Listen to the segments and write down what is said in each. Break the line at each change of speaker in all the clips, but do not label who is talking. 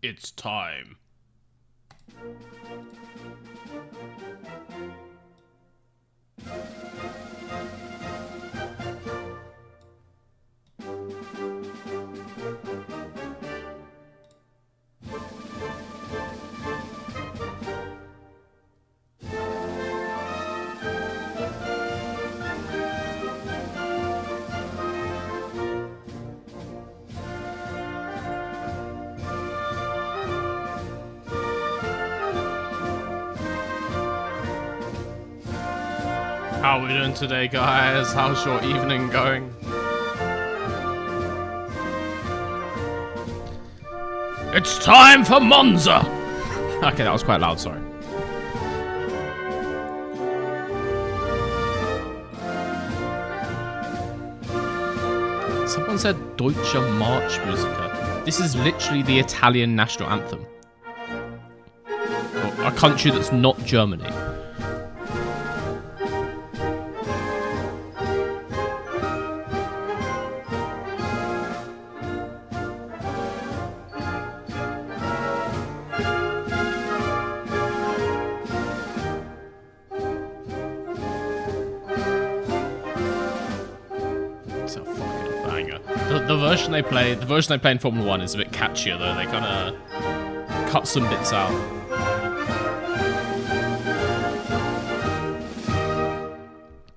It's time. How are we doing today, guys? How's your evening going? It's time for Monza! Okay, that was quite loud, sorry. Someone said Deutsche Marschmusiker. This is literally the Italian national anthem. Well, a country that's not Germany. The version they play in Formula 1 is a bit catchier though. They kind of cut some bits out.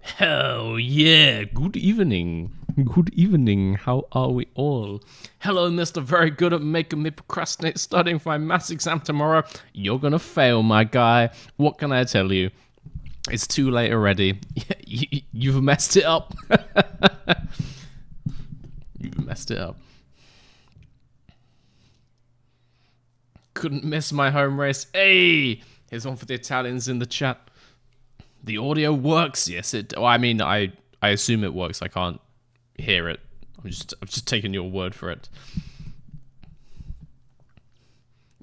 Hell yeah! Good evening. Good evening. How are we all? Hello, Mr. Very Good at making me procrastinate studying for my maths exam tomorrow. You're gonna fail, my guy. What can I tell you? It's too late already. You've messed it up. You messed it up. Couldn't miss my home race. Hey! Here's one for the Italians in the chat. The audio works. Yes, it... Well, I mean, I assume it works. I can't hear it. I'm just taking your word for it.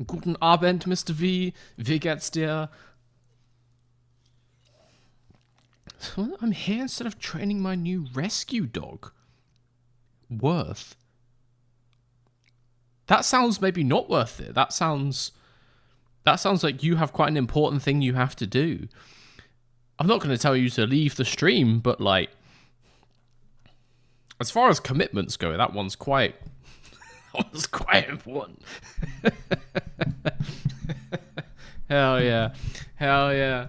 Guten Abend, Mr. V. Wie geht's dir? I'm here instead of training my new rescue dog. Worth. That sounds maybe not worth it. That sounds like you have quite an important thing you have to do. I'm not going to tell you to leave the stream, but like, as far as commitments go, that one's quite important. Hell yeah. Hell yeah.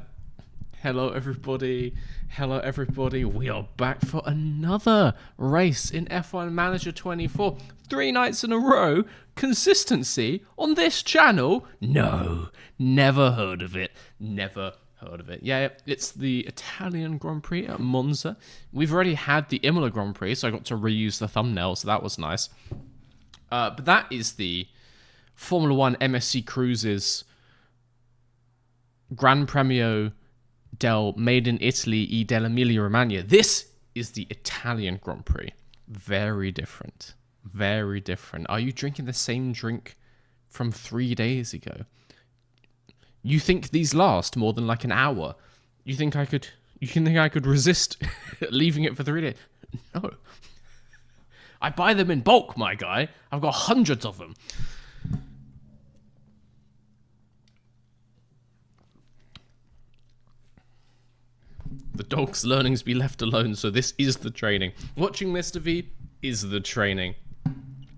Hello everybody. Hello everybody, we are back for another race in F1 Manager 24. 3 nights in a row, consistency on this channel? No, never heard of it, never heard of it. Yeah, it's the Italian Grand Prix at Monza. We've already had the Imola Grand Prix, so I got to reuse the thumbnail, so that was nice. But that is the Formula 1 MSC Cruises Gran Premio del Made in Italy e dell'Emilia Romagna. This is the Italian Grand Prix. Very different. Very different. Are you drinking the same drink from 3 days ago? You think these last more than like an hour? You think I could resist leaving it for 3 days? No. I buy them in bulk, my guy. I've got hundreds of them. The dog's learning to be left alone, so this is the training. Watching Mr. V is the training.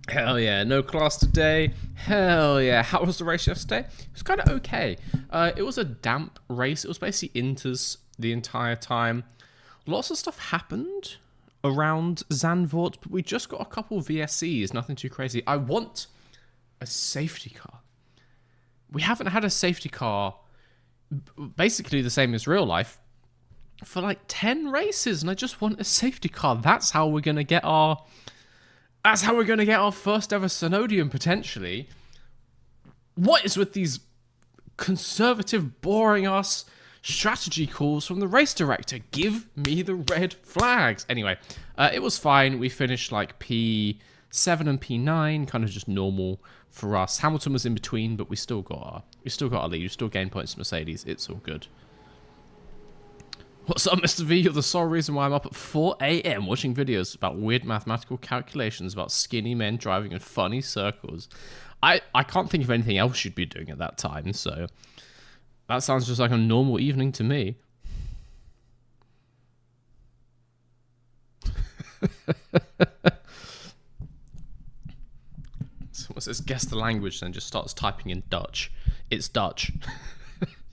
Hell yeah, no class today. Hell yeah. How was the race yesterday? It was kind of okay. It was a damp race. It was basically inters the entire time. Lots of stuff happened around Zandvoort, but we just got a couple of VSCs, nothing too crazy. I want a safety car. We haven't had a safety car, basically the same as real life, for like 10 races, and I just want a safety car. That's how we're gonna get our first ever Synodium, potentially. What is with these conservative, boring ass strategy calls from the race director? Give me the red flags. Anyway, it was fine. We finished like P7 and P9, kind of just normal for us. Hamilton was in between, but we still got our lead. We still gained points to Mercedes. It's all good. What's up, Mr. V? You're the sole reason why I'm up at 4 a.m. watching videos about weird mathematical calculations about skinny men driving in funny circles. I can't think of anything else you'd be doing at that time, so that sounds just like a normal evening to me. Someone says, guess the language, then just starts typing in Dutch. It's Dutch.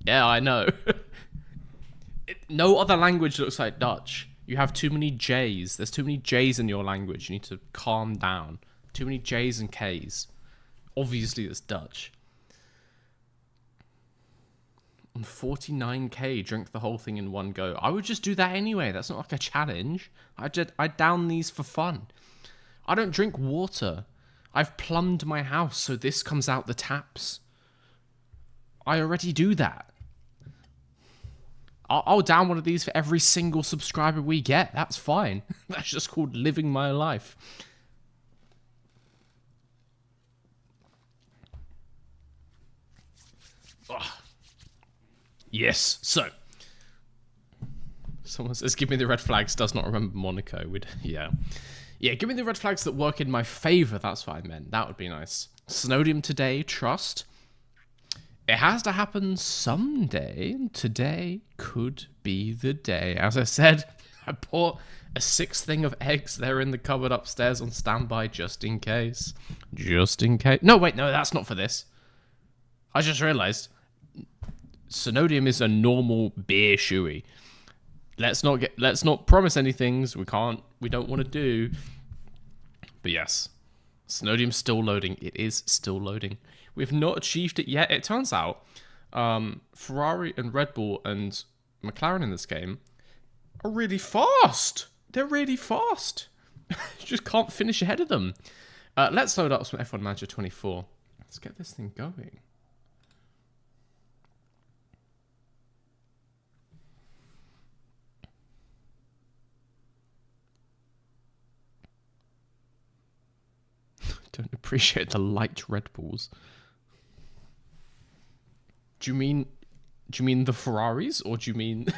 Yeah, I know. No other language looks like Dutch. You have too many J's. There's too many J's in your language. You need to calm down. Too many J's and K's. Obviously, it's Dutch. On 49k, drink the whole thing in one go. I would just do that anyway. That's not like a challenge. I down these for fun. I don't drink water. I've plumbed my house so this comes out the taps. I already do that. I'll down one of these for every single subscriber we get. That's fine. That's just called living my life. Ugh. Yes. So, someone says, give me the red flags, does not remember Monaco. Yeah, give me the red flags that work in my favor. That's what I meant. That would be nice. Snowdium today, trust. It has to happen someday. Today could be the day. As I said, I bought a 6th thing of eggs there in the cupboard upstairs on standby just in case. Just in case. No, wait, no, that's not for this. I just realized Snowdium is a normal beer shoey. Let's not promise any things we don't want to do. But yes, Snowdium's still loading. It is still loading. We've not achieved it yet. It turns out Ferrari and Red Bull and McLaren in this game are really fast. They're really fast. You just can't finish ahead of them. Let's load up some F1 Manager 24. Let's get this thing going. Don't appreciate the light Red Bulls. Do you mean the Ferraris, or do you mean?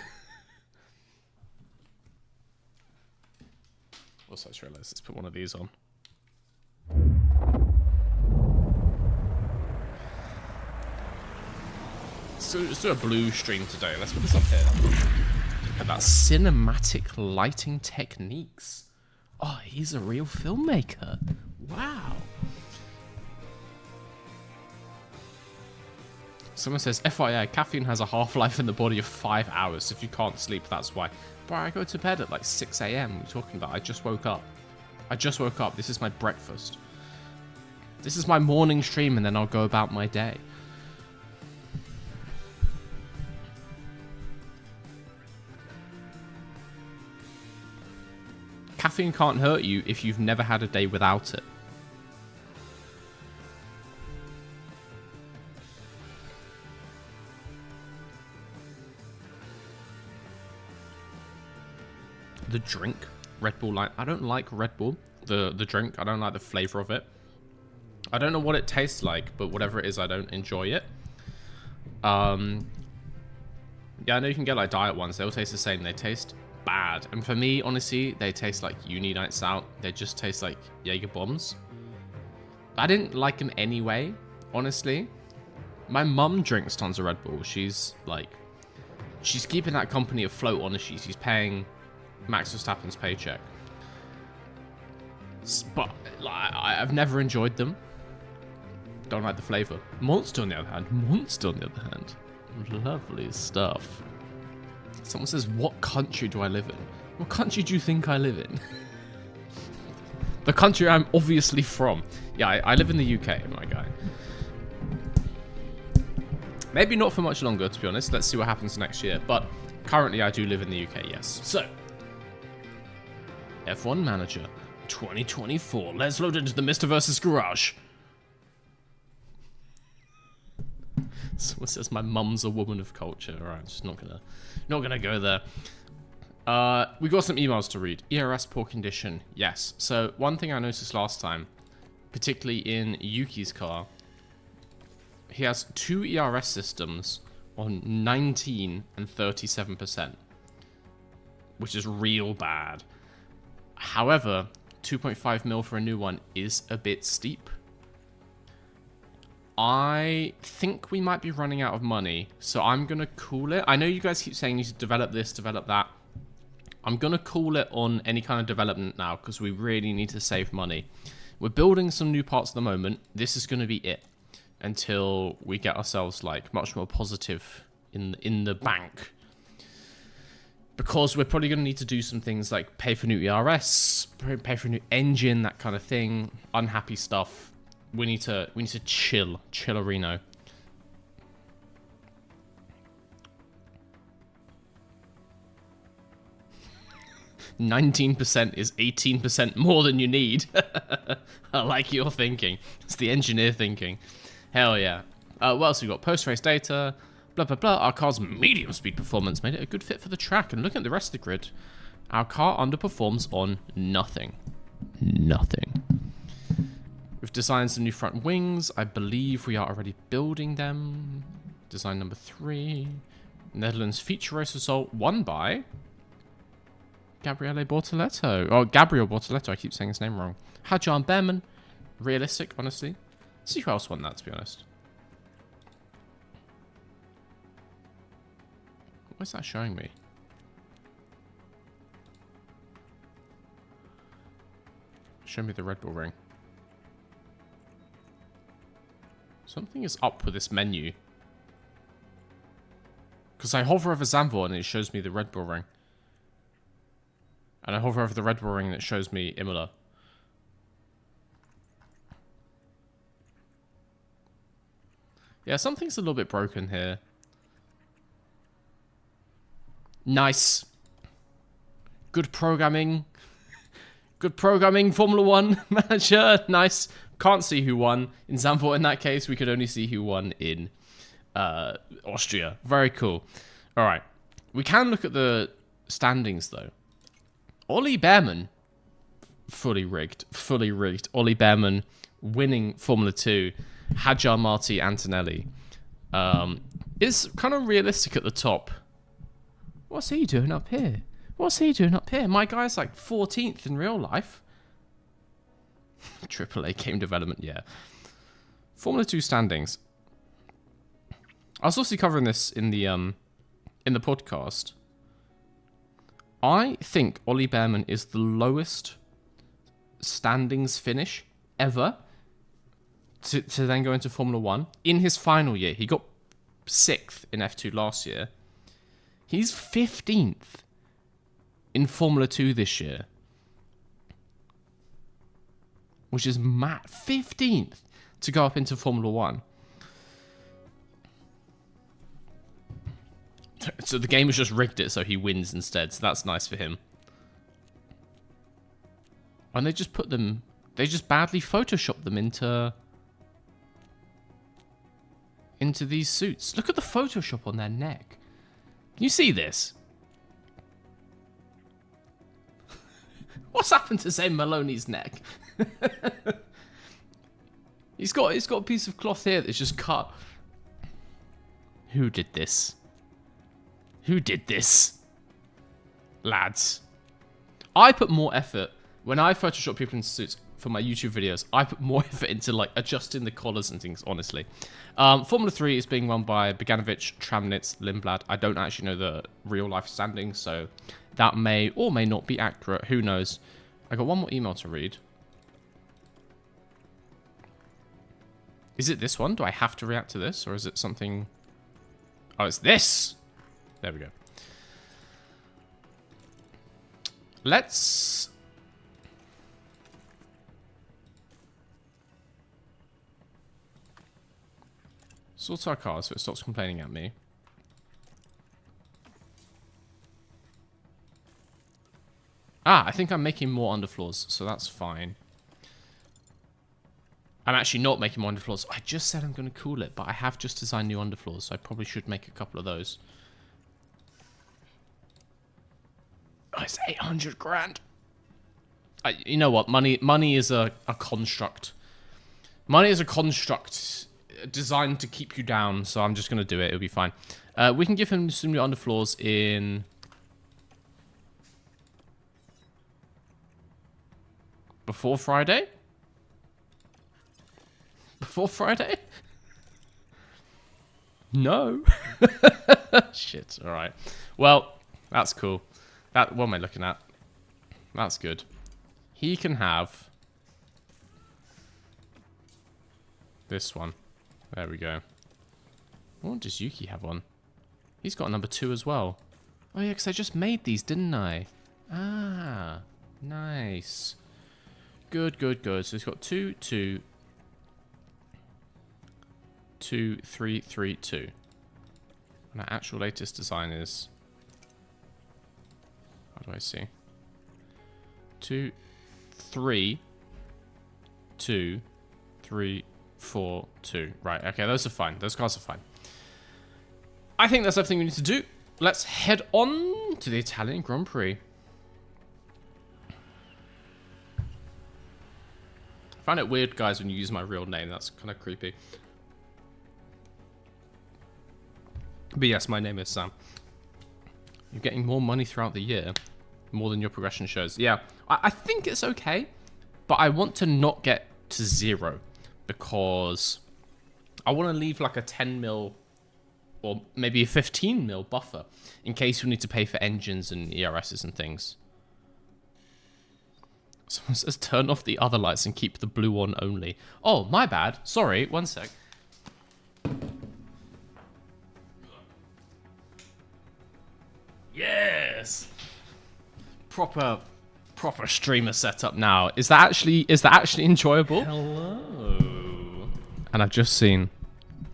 Also, I just realized, let's put one of these on. So let's do a blue stream today. Let's put this up here. Look at that cinematic lighting techniques. Oh, he's a real filmmaker. Wow. Someone says, FYI, caffeine has a half-life in the body of 5 hours. If you can't sleep, that's why. But I go to bed at like 6 a.m. What are you talking about? I just woke up. This is my breakfast. This is my morning stream, and then I'll go about my day. Caffeine can't hurt you if you've never had a day without it. The drink, Red Bull Light. I don't like Red Bull, the drink. I don't like the flavor of it. I don't know what it tastes like, but whatever it is, I don't enjoy it. Yeah, I know you can get like diet ones. They all taste the same. They taste bad. And for me, honestly, they taste like uni nights out. They just taste like Jaeger bombs. I didn't like them anyway, honestly. My mum drinks tons of Red Bull. She's keeping that company afloat, honestly. She's paying Max Verstappen's paycheck. But I've never enjoyed them. Don't like the flavor. Monster on the other hand. Lovely stuff. Someone says, what country do I live in? What country do you think I live in? The country I'm obviously from. Yeah, I live in the UK, my guy. Maybe not for much longer, to be honest. Let's see what happens next year. But currently, I do live in the UK, yes. So, F1 Manager 2024. Let's load into the Mr. vs. Garage. Someone says my mum's a woman of culture. All right, I'm just not gonna go there. We got some emails to read. ERS poor condition. Yes. So one thing I noticed last time, particularly in Yuki's car, he has 2 ERS systems on 19 and 37%. which is real bad. However, 2.5 mil for a new one is a bit steep. I think we might be running out of money, so I'm going to call it. I know you guys keep saying you should develop this, develop that. I'm going to call it on any kind of development now, because we really need to save money. We're building some new parts at the moment. This is going to be it until we get ourselves like much more positive in the bank. Because we're probably going to need to do some things like pay for new ERS, pay for a new engine, that kind of thing. Unhappy stuff. We need to chill Reno. %19 is 18% more than you need. I like your thinking. It's the engineer thinking. Hell yeah. What else we got? Post-race data. Blah, blah, blah. Our car's medium speed performance made it a good fit for the track. And look at the rest of the grid. Our car underperforms on nothing. Nothing. We've designed some new front wings. I believe we are already building them. Design number 3. Netherlands feature race result won by Gabriele Bortoletto. Oh, Gabriel Bortoletto. I keep saying his name wrong. Hajar Behrman. Realistic, honestly. Let's see who else won that, to be honest. What's that showing me? Show me the Red Bull ring. Something is up with this menu. Because I hover over Zandvoort and it shows me the Red Bull ring. And I hover over the Red Bull ring and it shows me Imola. Yeah, something's a little bit broken here. Nice. Good programming. Good programming, Formula 1 manager. Nice. Can't see who won. In Zandvoort, in that case, we could only see who won in Austria. Very cool. All right. We can look at the standings, though. Ollie Behrman, fully rigged. Fully rigged. Ollie Behrman winning Formula 2. Hajar Marti Antonelli. Is kind of realistic at the top. What's he doing up here? What's he doing up here? My guy's like 14th in real life. AAA game development, yeah. Formula 2 standings. I was also covering this in the podcast. I think Ollie Behrman is the lowest standings finish ever to then go into Formula 1 in his final year. He got 6th in F2 last year. He's 15th in Formula 2 this year. Which is mad. 15th to go up into Formula 1. So the game has just rigged it so he wins instead. So that's nice for him. And they just put them... They just badly photoshopped them into these suits. Look at the Photoshop on their neck. Can you see this? What's happened to Zayn Maloney's neck? He's got a piece of cloth here that's just cut. Who did this? Who did this? Lads. I put more effort when I Photoshop people in suits for my YouTube videos. I put more effort into like adjusting the collars and things, honestly. Formula 3 is being won by Beganovic, Tramnitz, Lindblad. I don't actually know the real life standings, so that may or may not be accurate. Who knows? I got one more email to read. Is it this one? Do I have to react to this? Or is it something... Oh, it's this! There we go. Let's... sort our car so it stops complaining at me. Ah, I think I'm making more underfloors, so that's fine. I'm actually not making more underfloors. I just said I'm going to cool it, but I have just designed new underfloors, so I probably should make a couple of those. Oh, it's 800 grand. You know what? Money is a construct. Money is a construct designed to keep you down, so I'm just going to do it. It'll be fine. We can give him some new underfloors in... Before Friday? Before Friday? No. Shit, alright. Well, that's cool. What am I looking at? That's good. He can have this one. There we go. What does Yuki have on? He's got a number 2 as well. Oh yeah, because I just made these, didn't I? Ah, nice. Good, good, good. So he's got 2, 2, 2, 3, 3, 2. And our actual latest design is... How do I see? 2, 3, 2, 3, 4, 2. Right, okay, those are fine. Those cars are fine. I think that's everything we need to do. Let's head on to the Italian Grand Prix. I find it weird, guys, when you use my real name. That's kind of creepy. But yes, my name is Sam. You're getting more money throughout the year. More than your progression shows. Yeah, I think it's okay. But I want to not get to 0. Because I want to leave like a 10 mil... or maybe a 15 mil buffer. In case we need to pay for engines and ERSs and things. Someone says turn off the other lights and keep the blue one only. Oh, my bad. Sorry, one sec. Yes! Proper streamer setup now. Is that actually enjoyable? Hello. And I've just seen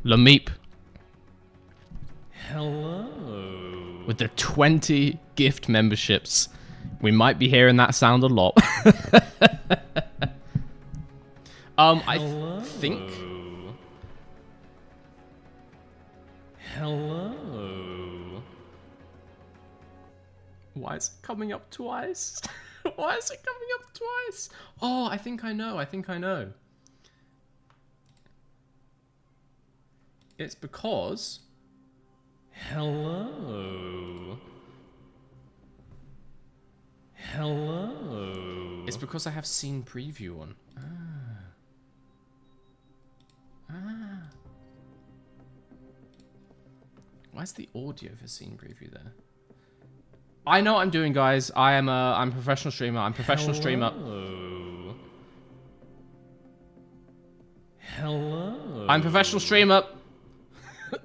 Lameep. Hello. With the 20 gift memberships. We might be hearing that sound a lot. I think... Hello. Why is it coming up twice? Why is it coming up twice? Oh, I think I know. I think I know. It's because... Hello. Hello. It's because I have scene preview on. Why's the audio for scene preview there? I know what I'm doing, guys. I'm a professional streamer. I'm a professional streamer. Hello. I'm a professional streamer.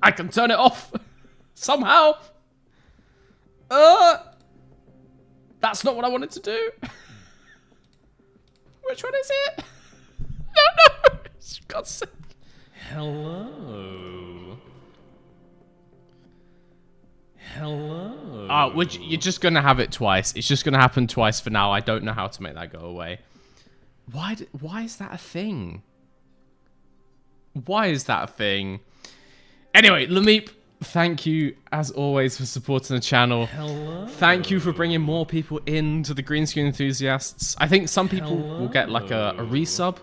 I can turn it off. Somehow. That's not what I wanted to do. Which one is it? No. God's sake. Hello. Hello. Which you're just gonna have it twice. It's just gonna happen twice for now. I don't know how to make that go away. Why is that a thing? Why is that a thing? Anyway, Lameep, thank you as always for supporting the channel. Hello. Thank you for bringing more people into the green screen enthusiasts. I think some people will get like a resub.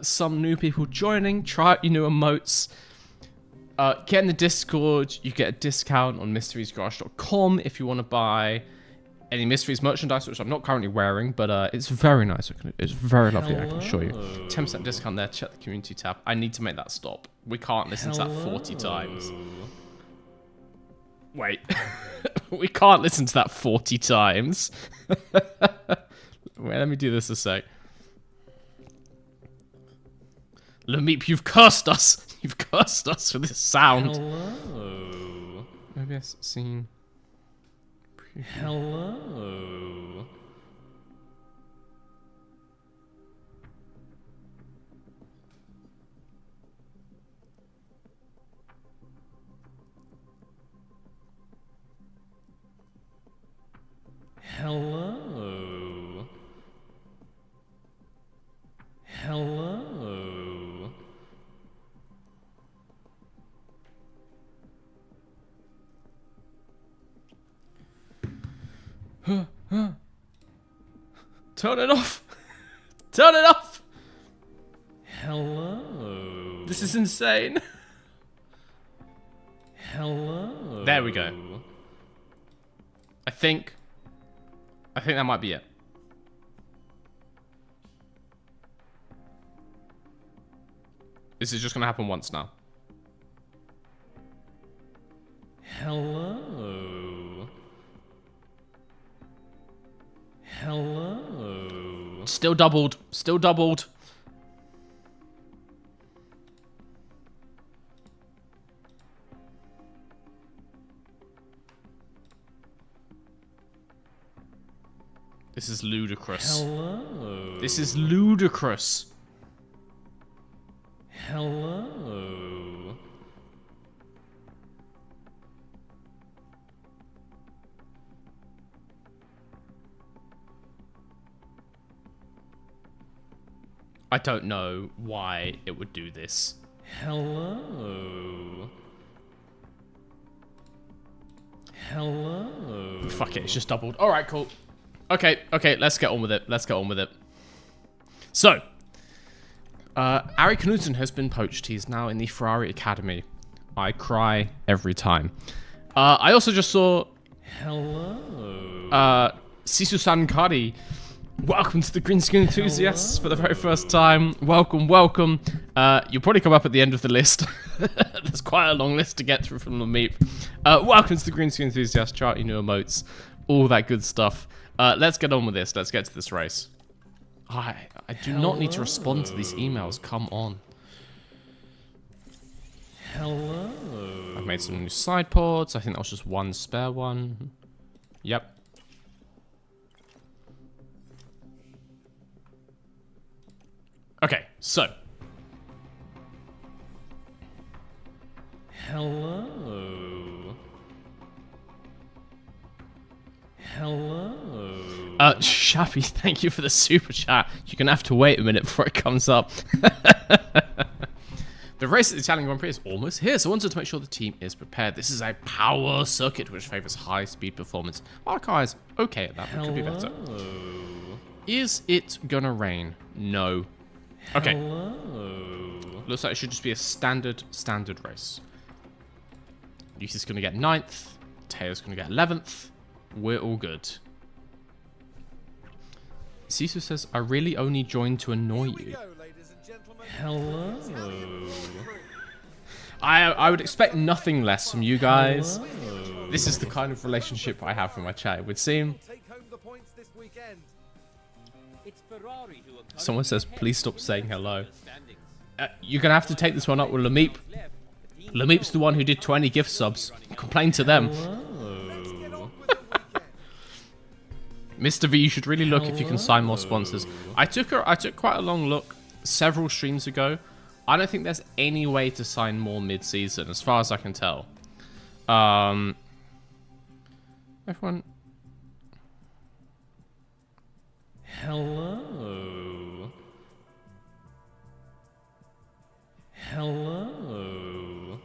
Some new people joining. Try out your new emotes. Get in the Discord. You get a discount on mysteriesgarage.com if you want to buy any Mysteries merchandise, which I'm not currently wearing, but it's very nice. It's very lovely, I can assure you. 10% discount there. Check the community tab. I need to make that stop. We can't listen to that 40 times. Wait. We can't listen to that 40 times. Wait, let me do this a sec. Lameep, you've cursed us. You've cursed us for this sound. Hello. Maybe I've seen... Hello. Hello. Hello. Turn it off. Turn it off. Hello. This is insane. Hello. There we go. I think that might be it. This is just gonna happen once now. Hello. Hello. Still doubled. Still doubled. This is ludicrous. Hello. This is ludicrous. Hello. I don't know why it would do this. Hello. Hello. Fuck it, it's just doubled. All right, cool. Okay, let's get on with it. Let's get on with it. So, Ari Knudsen has been poached. He's now in the Ferrari Academy. I cry every time. I also just saw... Hello. Sisu Sankari. Welcome to the Green Screen Enthusiasts for the very first time. Welcome, welcome. You'll probably come up at the end of the list. There's quite a long list to get through from the meep. Welcome to the Green Screen Enthusiasts. Chart your new emotes. All that good stuff. Let's get on with this. Let's get to this race. I do not need to respond to these emails. Come on. Hello. I've made some new side pods. I think that was just one spare one. Yep. Okay, so. Hello. Hello. Shabby, thank you for the super chat. You're gonna have to wait a minute before it comes up. The race at the Italian Grand Prix is almost here, so I wanted to make sure the team is prepared. This is a power circuit which favors high-speed performance. Our car is okay at that, but it could be better. Is it gonna rain? No. Okay. Hello. Looks like it should just be a standard race. Lucy's gonna get 9th. Taylor's gonna get 11th. We're all good. Sisu says, I really only joined to annoy you. Hello. I would expect nothing less from you guys. Hello. This is the kind of relationship I have with my chat, it would seem. Someone says, please stop saying hello. You're going to have to take this one up with Lameep. Lameep's the one who did 20 gift subs. Complain to them. Mr. V, you should really look if you can sign more sponsors. I took quite a long look several streams ago. I don't think there's any way to sign more mid-season, as far as I can tell. Everyone... Hello. Hello.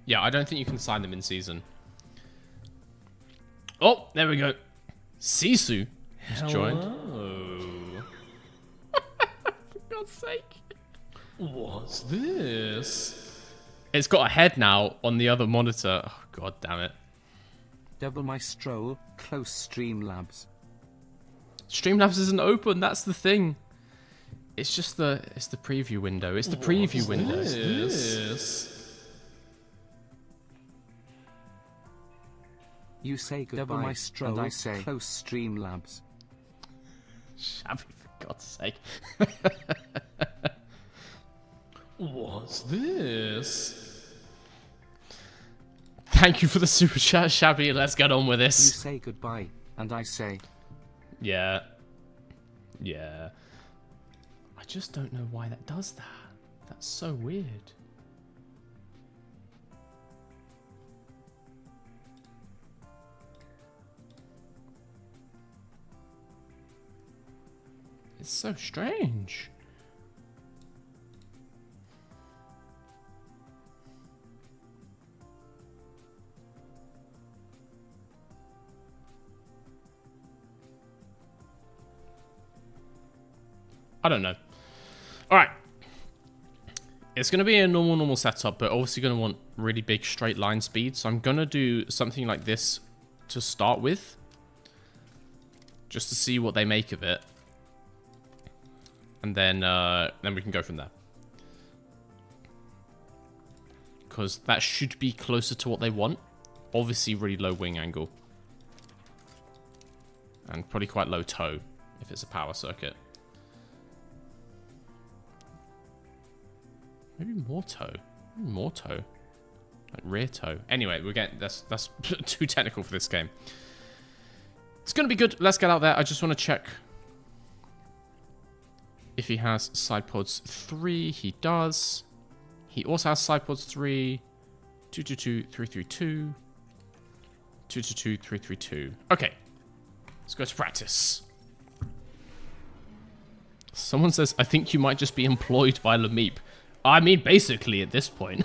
Yeah, I don't think you can sign them in season. Oh, there we go. Sisu has joined. For God's sake. What's this? It's got a head now on the other monitor. Oh, God damn it.
Double my stroll, close Streamlabs.
Streamlabs isn't open, that's the thing. It's just the preview window. It's the preview window. What's this?
You say goodbye, double my stroll, and I say close Streamlabs.
Shabby, for God's sake. What's this? Thank you for the super chat, Shabby. Let's get on with this.
You say goodbye, and I say...
Yeah. Yeah. I just don't know why that does that. That's so weird. It's so strange. I don't know. Alright. It's going to be a normal setup, but obviously going to want really big straight line speed. So I'm going to do something like this to start with. just to see what they make of it. And then we can go from there. Because that should be closer to what they want. Obviously, really low wing angle. And probably quite low toe, if it's a power circuit. Maybe more toe. More toe. Like rear toe. Anyway, we're getting... That's too technical for this game. It's going to be good. Let's get out there. I just want to check if he has side pods 3. He does. He also has side pods 3. 222, 332. 222, 332. Okay. Let's go to practice. Someone says, I think you might just be employed by Lameep. I mean, basically, at this point.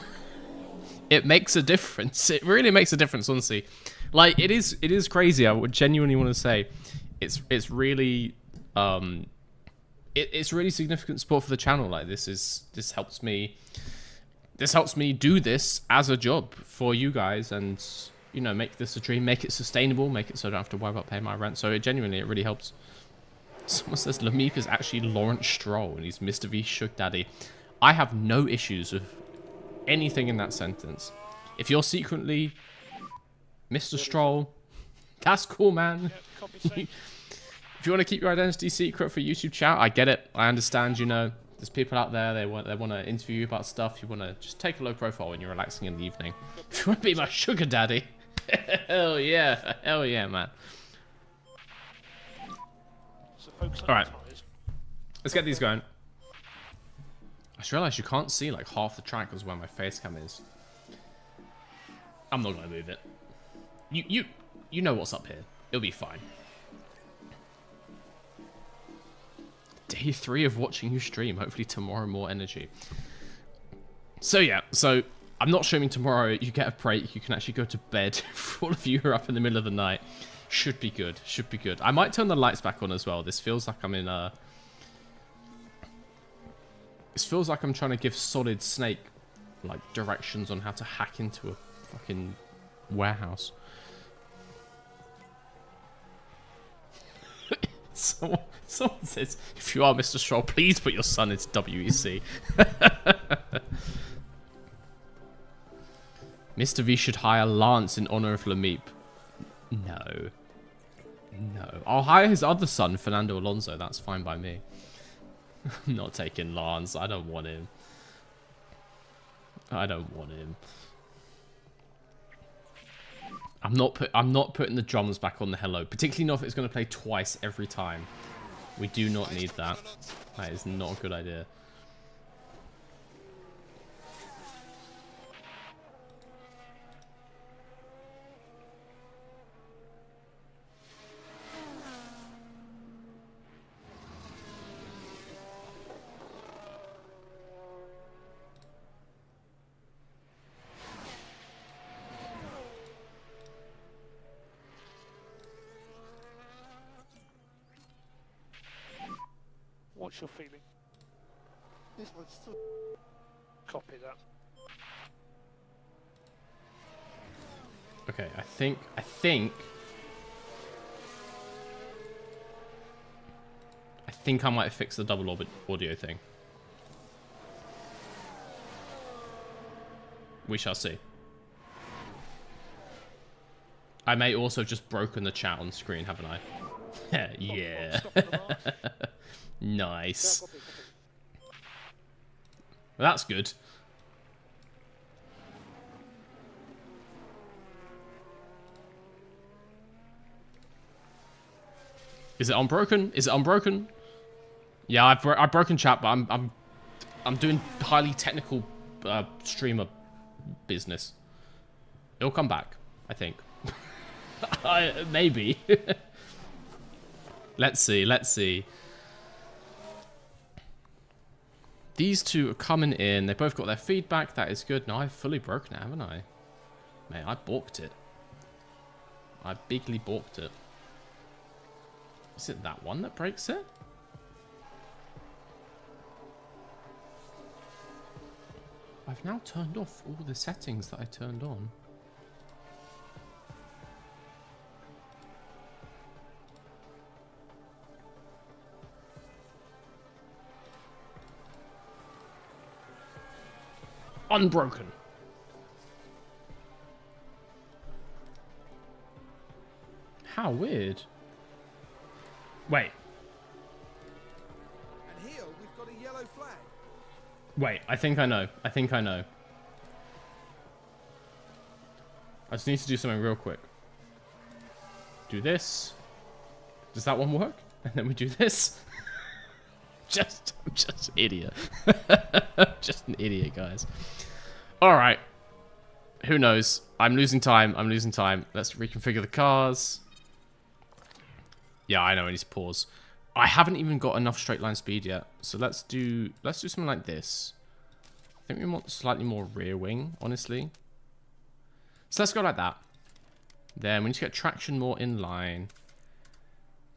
It makes a difference. It really makes a difference, honestly. Like, it is crazy. I would genuinely want to say it's really it's really significant support for the channel. Like, this helps me do this as a job for you guys, and you know, make this a dream, make it sustainable, make it so I don't have to worry about paying my rent. So it really helps. Someone says Lameep is actually Lawrence Stroll and he's Mr. V Sugar Daddy. I have no issues with anything in that sentence. If you're secretly Mr. Stroll, that's cool, man. If you want to keep your identity secret for YouTube chat, I get it. I understand, you know. There's people out there, they want to interview you about stuff. You want to just take a low profile when you're relaxing in the evening. If you want to be my sugar daddy, hell yeah, man. Alright, let's get these going. I just realized you can't see like half the track because where my face cam is. I'm not going to move it. You know what's up here. It'll be fine. Day 3 of watching you stream. Hopefully tomorrow more energy. So yeah, so I'm not streaming tomorrow. You get a break. You can actually go to bed for all of you who are up in the middle of the night. Should be good. Should be good. I might turn the lights back on as well. This feels like I'm in a... This feels like I'm trying to give Solid Snake like directions on how to hack into a fucking warehouse. Someone says, if you are Mr. Stroll, please put your son into WEC. Mr. V should hire Lance in honor of Lameep. No. No. I'll hire his other son, Fernando Alonso. That's fine by me. I'm not taking Lance. I don't want him. I don't want him. I'm not putting the drums back on the hello, particularly not if it's going to play twice every time. We do not need that. That is not a good idea.
What's your feeling?
This one's so...
Copy that.
Okay, I think I might fix the double orbit audio thing. We shall see. I may also have just broken the chat on screen, haven't I? Yeah. Nice. Well, that's good. Is it unbroken? Is it unbroken? Yeah, I've broken chat, but I'm doing highly technical streamer business. It'll come back, I think. Maybe. Let's see. Let's see. These two are coming in. They both got their feedback. That is good. No, I've fully broken it, haven't I? Mate, I balked it. I bigly balked it. Is it that one that breaks it? I've now turned off all the settings that I turned on. unbroken. How weird. Wait.
And here we've got a yellow flag.
Wait, I think I know. I think I know. I just need to do something real quick. Do this. Does that one work? And then we do this. I'm just an idiot. Just an idiot, guys. Alright. Who knows? I'm losing time. I'm losing time. Let's reconfigure the cars. Yeah, I know. I need to pause. I haven't even got enough straight line speed yet. So let's do something like this. I think we want slightly more rear wing, honestly. So let's go like that. Then we need to get traction more in line.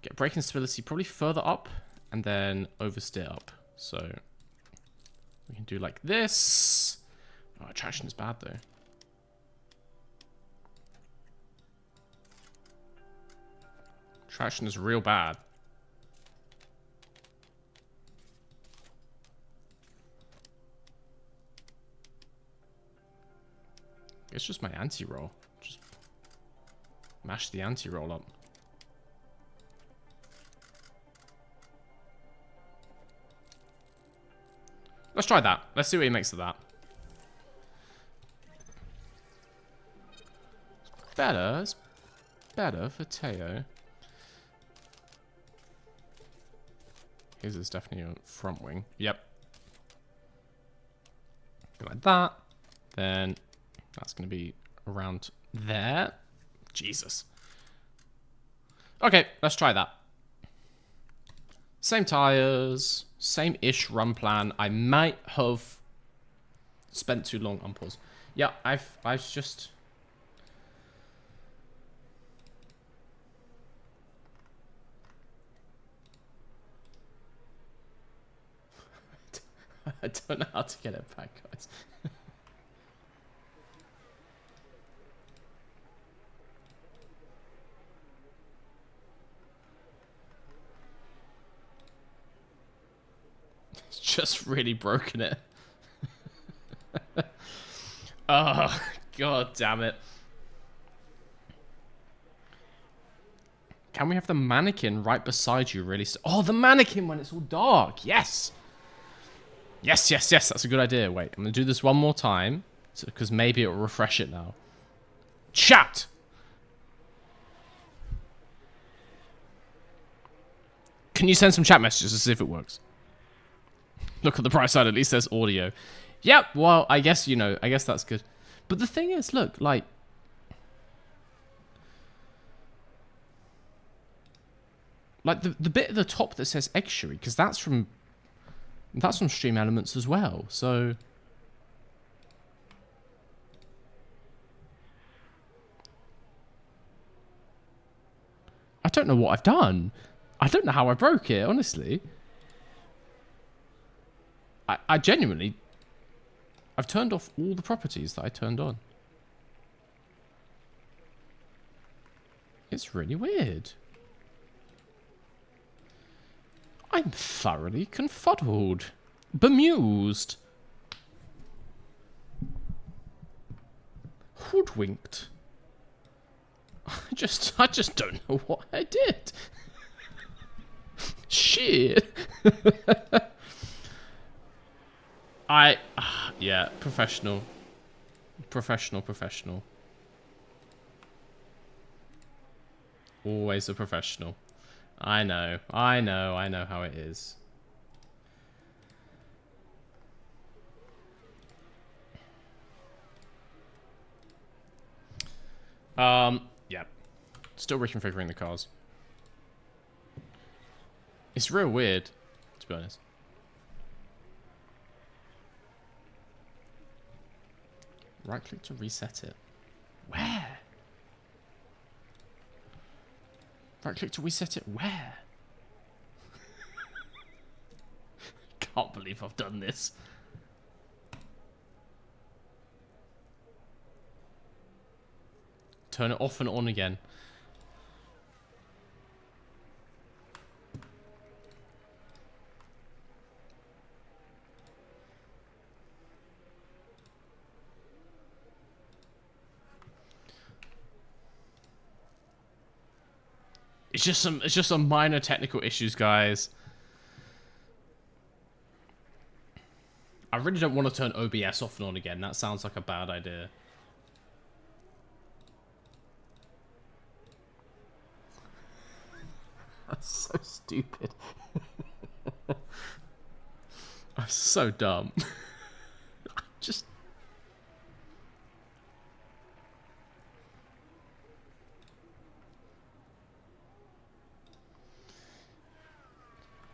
Get braking stability probably further up. And then oversteer up. So we can do like this. Oh, traction is bad though. Traction is real bad. It's just my anti-roll. Just mash the anti-roll up. Let's try that. Let's see what he makes of that. It's better. It's better for Teo. His is definitely a front wing. Yep. Go like that. Then that's going to be around there. Jesus. Okay, let's try that. Same tires, same-ish run plan. I might have spent too long on pause. Yeah, I've just... I don't know how to get it back, guys. It's just really broken it. Oh, god damn it. Can we have the mannequin right beside you really? Oh, the mannequin when it's all dark. Yes. Yes, yes, yes. That's a good idea. Wait, I'm going to do this one more time. Because maybe it will refresh it now. Chat! Can you send some chat messages to see if it works? Look at the bright side. At least there's audio. Yep. Well, I guess, you know, I guess that's good. But the thing is, look, like... Like, the bit at the top that says Exury, because that's from Stream Elements as well, so... I don't know what I've done. I don't know how I broke it, honestly. I genuinely... I've turned off all the properties that I turned on. It's really weird. I'm thoroughly confuddled. Bemused. Hoodwinked. I just don't know what I did. Shit. Yeah, professional. Professional. Always a professional. I know how it is. Yeah. Still reconfiguring the cars. It's real weird, to be honest. Right click to reset it. Where? Right click to reset it where? Can't believe I've done this. Turn it off and on again. It's just some minor technical issues, guys. I really don't want to turn OBS off and on again. That sounds like a bad idea. That's so stupid. I'm so dumb. Just...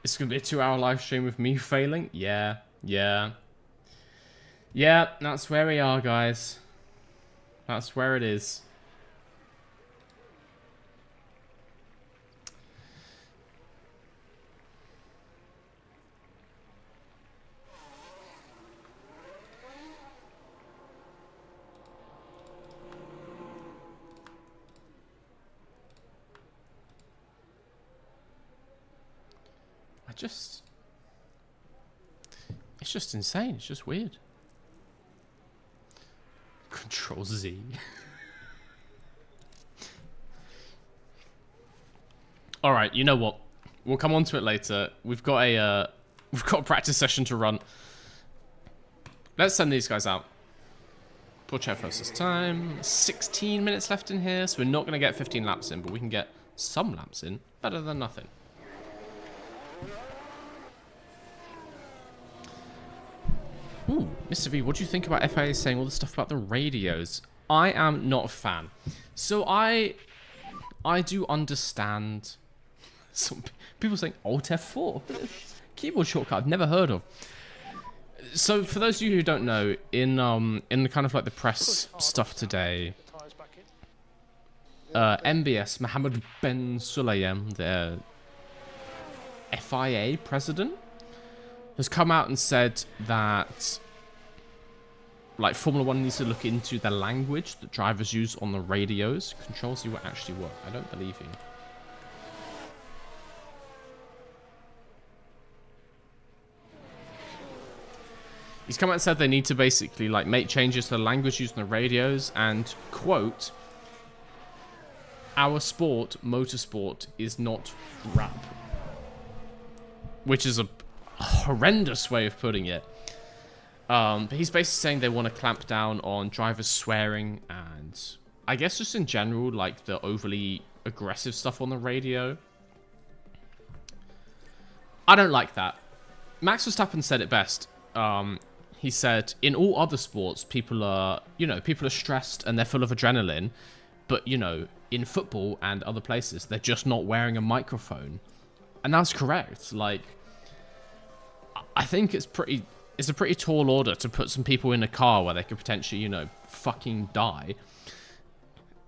It's gonna be a 2-hour live stream with me failing? Yeah, that's where we are, guys. That's where it is. It's just insane. It's just weird. Control Z. All right, you know what? We'll come on to it later. We've got a practice session to run. Let's send these guys out. Poor chair versus time. 16 minutes left in here, so we're not going to get 15 laps in, but we can get some laps in. Better than nothing. Ooh, Mr. V, what do you think about FIA saying all the stuff about the radios? I am not a fan. So I do understand some people saying Alt F4. Keyboard shortcut I've never heard of. So for those of you who don't know, in the kind of like the press stuff today, MBS, Mohammed Ben Sulayem, the FIA president, has come out and said that like Formula 1 needs to look into the language that drivers use on the radios. Control Z will actually work. I don't believe you. He's come out and said they need to basically like make changes to the language used on the radios and, quote, our sport, motorsport, is not rap. Which is a horrendous way of putting it. But he's basically saying they want to clamp down on drivers swearing and I guess just in general, like the overly aggressive stuff on the radio. I don't like that. Max Verstappen said it best. He said, in all other sports, people are stressed and they're full of adrenaline. But, you know, in football and other places, they're just not wearing a microphone. And that's correct. Like, I think it's a pretty tall order to put some people in a car where they could potentially, you know, fucking die.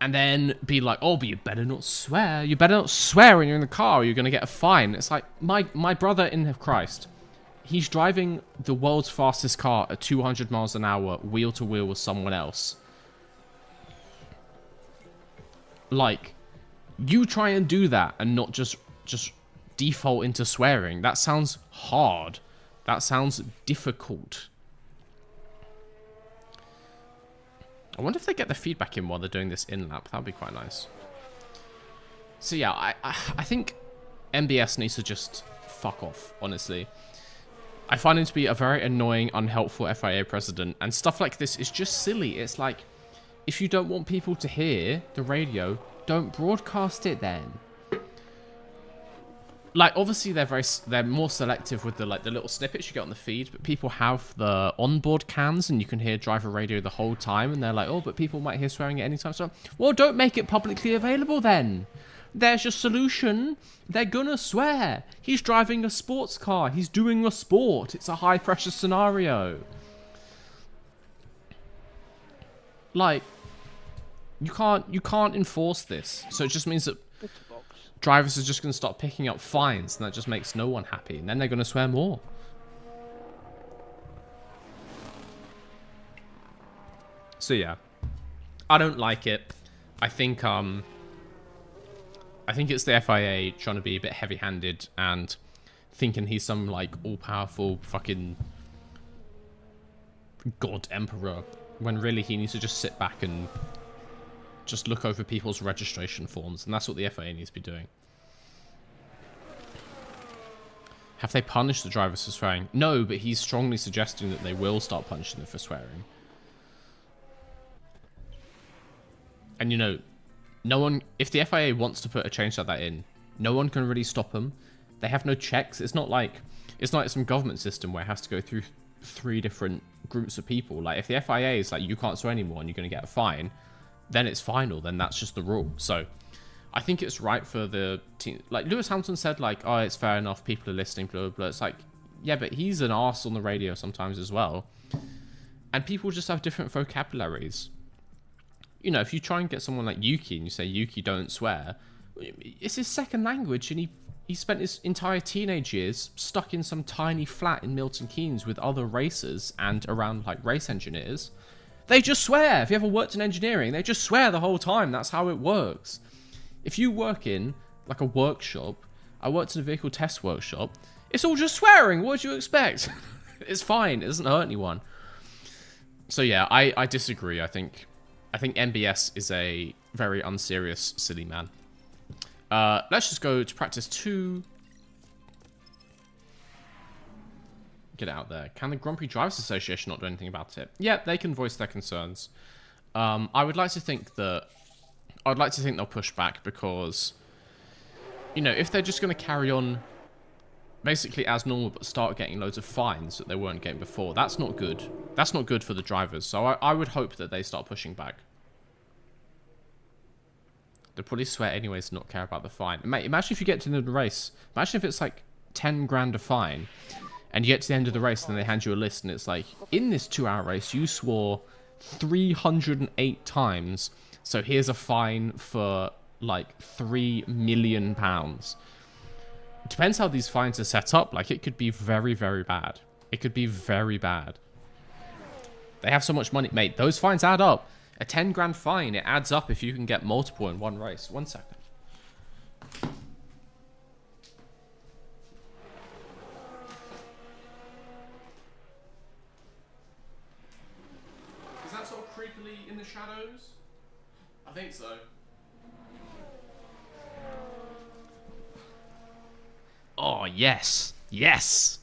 And then be like, oh, but you better not swear. You better not swear when you're in the car or you're going to get a fine. It's like, my brother in Christ, he's driving the world's fastest car at 200 miles an hour, wheel to wheel with someone else. Like, you try and do that and not just default into swearing. That sounds hard. That sounds difficult. I wonder if they get the feedback in while they're doing this in-lap. That would be quite nice. So yeah, I think MBS needs to just fuck off, honestly. I find him to be a very annoying, unhelpful FIA president. And stuff like this is just silly. It's like, if you don't want people to hear the radio, don't broadcast it then. Like, obviously they're more selective with the little snippets you get on the feed, but people have the onboard cams and you can hear driver radio the whole time, and they're like, oh, but people might hear swearing at any time. So, well, don't make it publicly available then. There's your solution. They're gonna swear. He's driving a sports car. He's doing a sport. It's a high pressure scenario. Like, you can't enforce this. So it just means that drivers are just going to start picking up fines, and that just makes no one happy. And then they're going to swear more. So yeah, I don't like it. I think it's the FIA trying to be a bit heavy-handed and thinking he's some like all-powerful fucking god emperor, when really he needs to just sit back and just look over people's registration forms, and that's what the FIA needs to be doing. Have they punished the drivers for swearing? No, but he's strongly suggesting that they will start punishing them for swearing. And you know, no one, if the FIA wants to put a change like that in, no one can really stop them. They have no checks. It's not like some government system where it has to go through 3 different groups of people. Like if the FIA is like, you can't swear anymore and you're going to get a fine, then it's final. Then that's just the rule. So I think it's right for the team. Like Lewis Hamilton said, like, oh, it's fair enough. People are listening, blah, blah, blah. It's like, yeah, but he's an arse on the radio sometimes as well. And people just have different vocabularies. You know, if you try and get someone like Yuki and you say, Yuki, don't swear, it's his second language, and he spent his entire teenage years stuck in some tiny flat in Milton Keynes with other racers and around, like, race engineers. They just swear. If you ever worked in engineering, they just swear the whole time. That's how it works. If you work in, like, a workshop, I worked in a vehicle test workshop, it's all just swearing. What do you expect? It's fine. It doesn't hurt anyone. So, yeah, I disagree. I think MBS is a very unserious, silly man. Let's just go to practice 2. Get out there. Can the Grand Prix Drivers Association not do anything about it? Yeah, they can voice their concerns. I would like to think they'll push back because, you know, if they're just going to carry on basically as normal but start getting loads of fines that they weren't getting before, that's not good. That's not good for the drivers. So I would hope that they start pushing back. They'll probably swear anyways to not care about the fine. Mate, imagine if you get to the end of the race. Imagine if it's like 10 grand a fine and you get to the end of the race and they hand you a list and it's like, in this 2-hour race, you swore 308 times. So here's a fine for like £3 million. It depends how these fines are set up. Like, it could be very, very bad. It could be very bad. They have so much money. Mate, those fines add up. A 10 grand fine, it adds up if you can get multiple in one race. 1 second. Is that sort of creepily in the shadows? I think so. Oh, yes. Yes.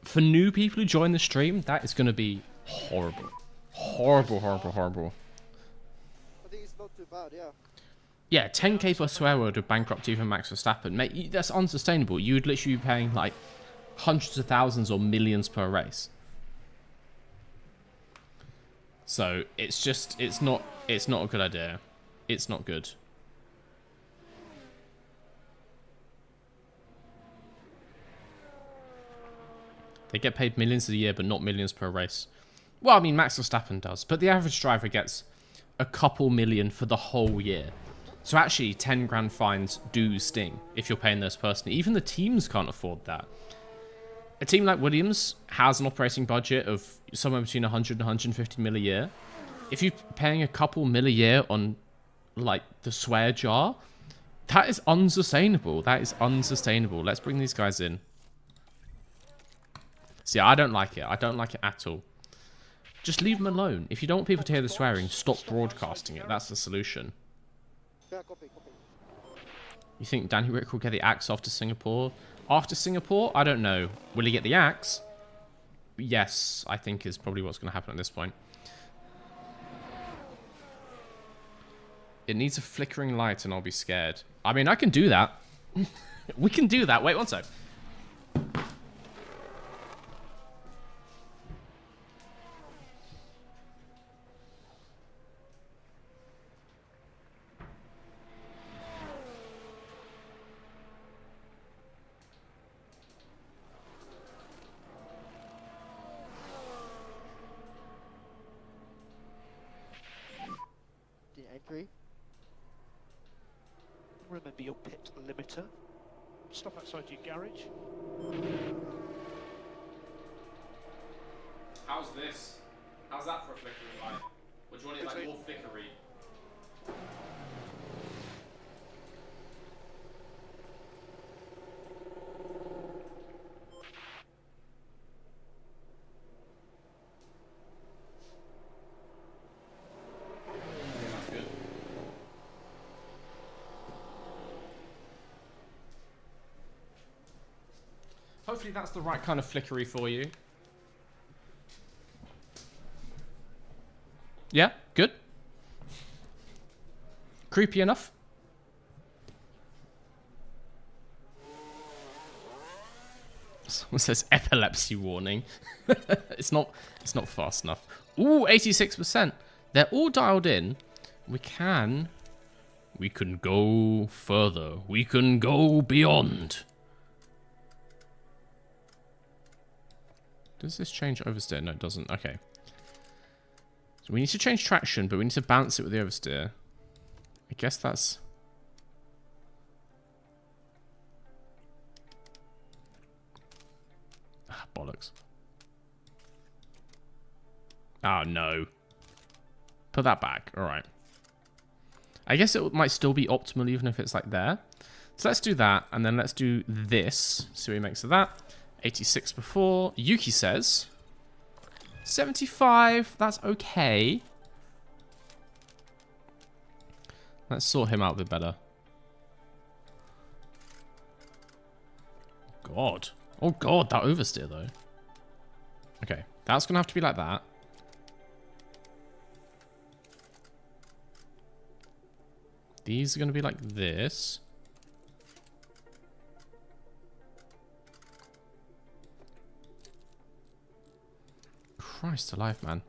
For new people who join the stream, that is going to be horrible. Horrible, horrible, horrible.
I think it's not too bad, yeah.
Yeah, 10k per swear word would bankrupt even Max Verstappen. Mate, that's unsustainable. You would literally be paying like hundreds of thousands or millions per race. So it's not a good idea. It's not good. They get paid millions a year, but not millions per race. Well, I mean, Max Verstappen does, but the average driver gets a couple million for the whole year. So actually, 10 grand fines do sting if you're paying those personally. Even the teams can't afford that. A team like Williams has an operating budget of somewhere between 100 and 150 mil a year. If you're paying a couple mil a year on, like, the swear jar, that is unsustainable. That is unsustainable. Let's bring these guys in. See, I don't like it. I don't like it at all. Just leave them alone. If you don't want people to hear the swearing, stop broadcasting it. That's the solution.
Yeah, copy.
You think Danny Rick will get the axe after Singapore? After Singapore? I don't know. Will he get the axe? Yes, I think is probably what's going to happen at this point. It needs a flickering light and I'll be scared. I mean, I can do that. We can do that. Wait 1 sec.
The entry.
Remember your pit limiter. Stop outside your garage.
How's this? How's that for a flickering light? Or do you want it like more flickery? That's good. Hopefully that's the right kind of flickery for you. Yeah, good. Creepy enough. Someone says epilepsy warning. It's not fast enough. Ooh, 86%. They're all dialed in. We can go further. We can go beyond. Does this change oversteer? No, it doesn't. Okay. So we need to change traction, but we need to balance it with the oversteer. I guess that's... Ah, bollocks. Oh, no. Put that back. All right. I guess it might still be optimal even if it's like there. So let's do that, and then let's do this. See what he makes of that. 86 before. Yuki says 75. That's okay. Let's sort him out a bit better. God. Oh God, that oversteer though. Okay, that's gonna have to be like that. These are gonna be like this. Christ alive, man.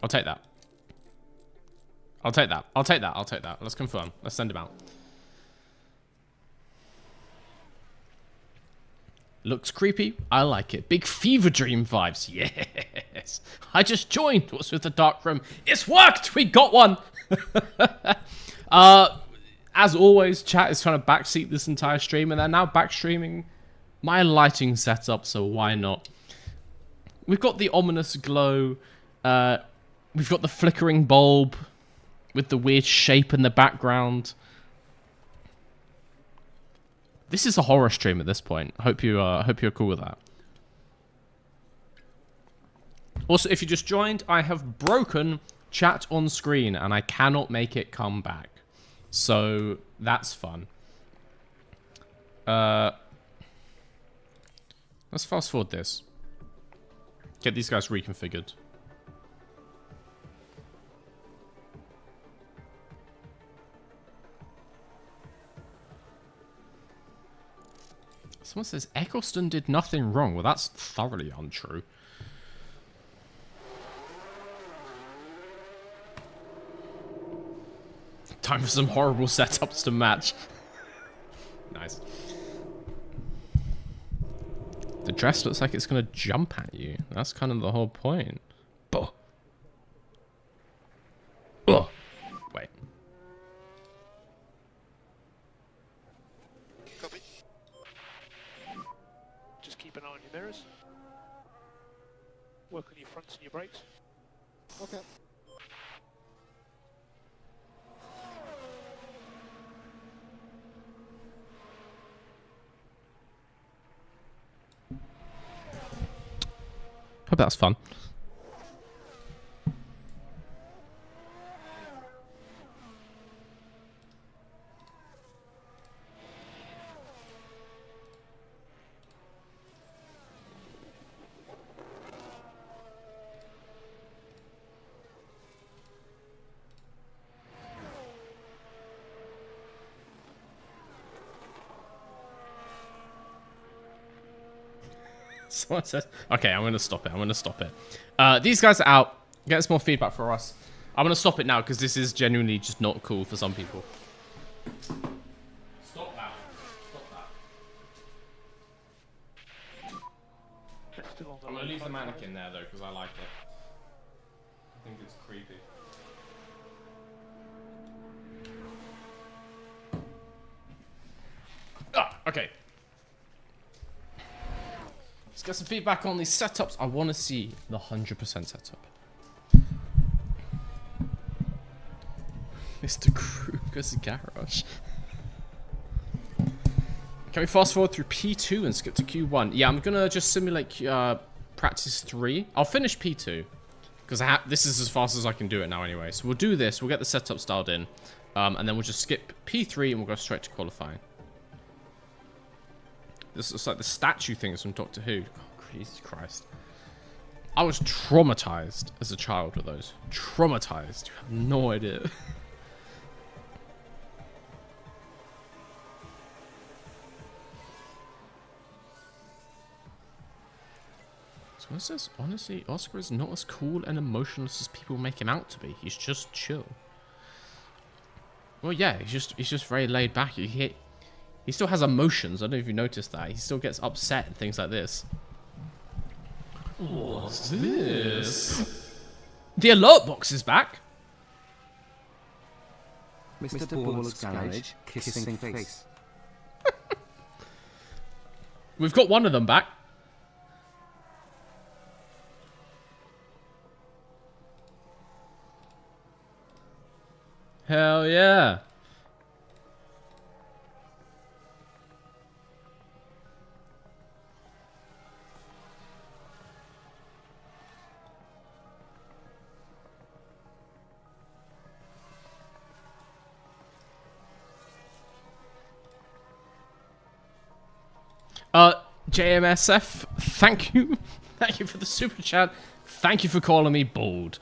I'll take that. I'll take that. I'll take that. I'll take that. Let's confirm. Let's send him out. Looks creepy. I like it. Big fever dream vibes. Yes. I just joined. What's with the dark room? It's worked. We got one. As always, chat is trying to backseat this entire stream, and they're now backstreaming my lighting setup, so why not? We've got the ominous glow. We've got the flickering bulb with the weird shape in the background. This is a horror stream at this point. Hope you're cool with that. Also, if you just joined, I have broken chat on screen and I cannot make it come back. So that's fun. Let's fast forward this. Get these guys reconfigured. Someone says Eccleston did nothing wrong. Well, that's thoroughly untrue. Time for some horrible setups to match. Nice. The dress looks like it's going to jump at you. That's kind of the whole point. Buh. Ugh. Wait.
Copy. Just keep an eye on your mirrors. Work on your fronts and your brakes.
Okay.
Hope that's fun. Someone says, okay, I'm going to stop it. I'm going to stop it. These guys are out. Get some more feedback for us. I'm going to stop it now because this is genuinely just not cool for some people. Stop that. Stop that. I'm going to leave the mannequin there, though, because I like it. I think it's creepy. Ah, okay. Let's get some feedback on these setups. I want to see the 100% setup. Mr. Kruger's garage. Can we fast forward through P2 and skip to Q1? Yeah, I'm gonna just simulate practice 3. I'll finish P2 because this is as fast as I can do it now anyway. So we'll do this. We'll get the setup styled in, and then we'll just skip P3 and we'll go straight to qualifying. This is like the statue things from Doctor Who. Oh, Jesus Christ. I was traumatized as a child with those. Traumatized. You have no idea. So it says, honestly, Oscar is not as cool and emotionless as people make him out to be. He's just chill. Well, yeah, he's just very laid back. He still has emotions. I don't know if you noticed that. He still gets upset and things like this. What's this? The alert box is back.
Mr. Baller's garage, kissing face.
We've got one of them back. Hell yeah. JMSF, thank you. Thank you for the super chat. Thank you for calling me bald.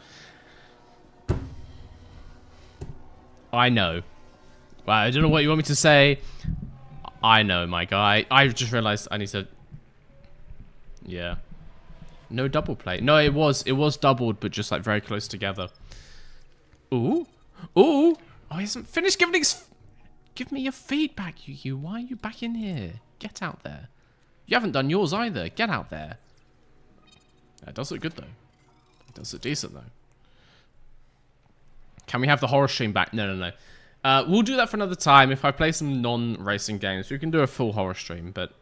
I know. Well, I don't know what you want me to say. I know, my guy. I just realized I need to... Yeah. No double play. No, it was doubled, but just like very close together. Ooh. Ooh. Oh, he hasn't finished giving his... Give me your feedback, you. Why are you back in here? Get out there. You haven't done yours either. Get out there. That does look good, though. It does look decent, though. Can we have the horror stream back? No. We'll do that for another time. If I play some non-racing games, we can do a full horror stream. But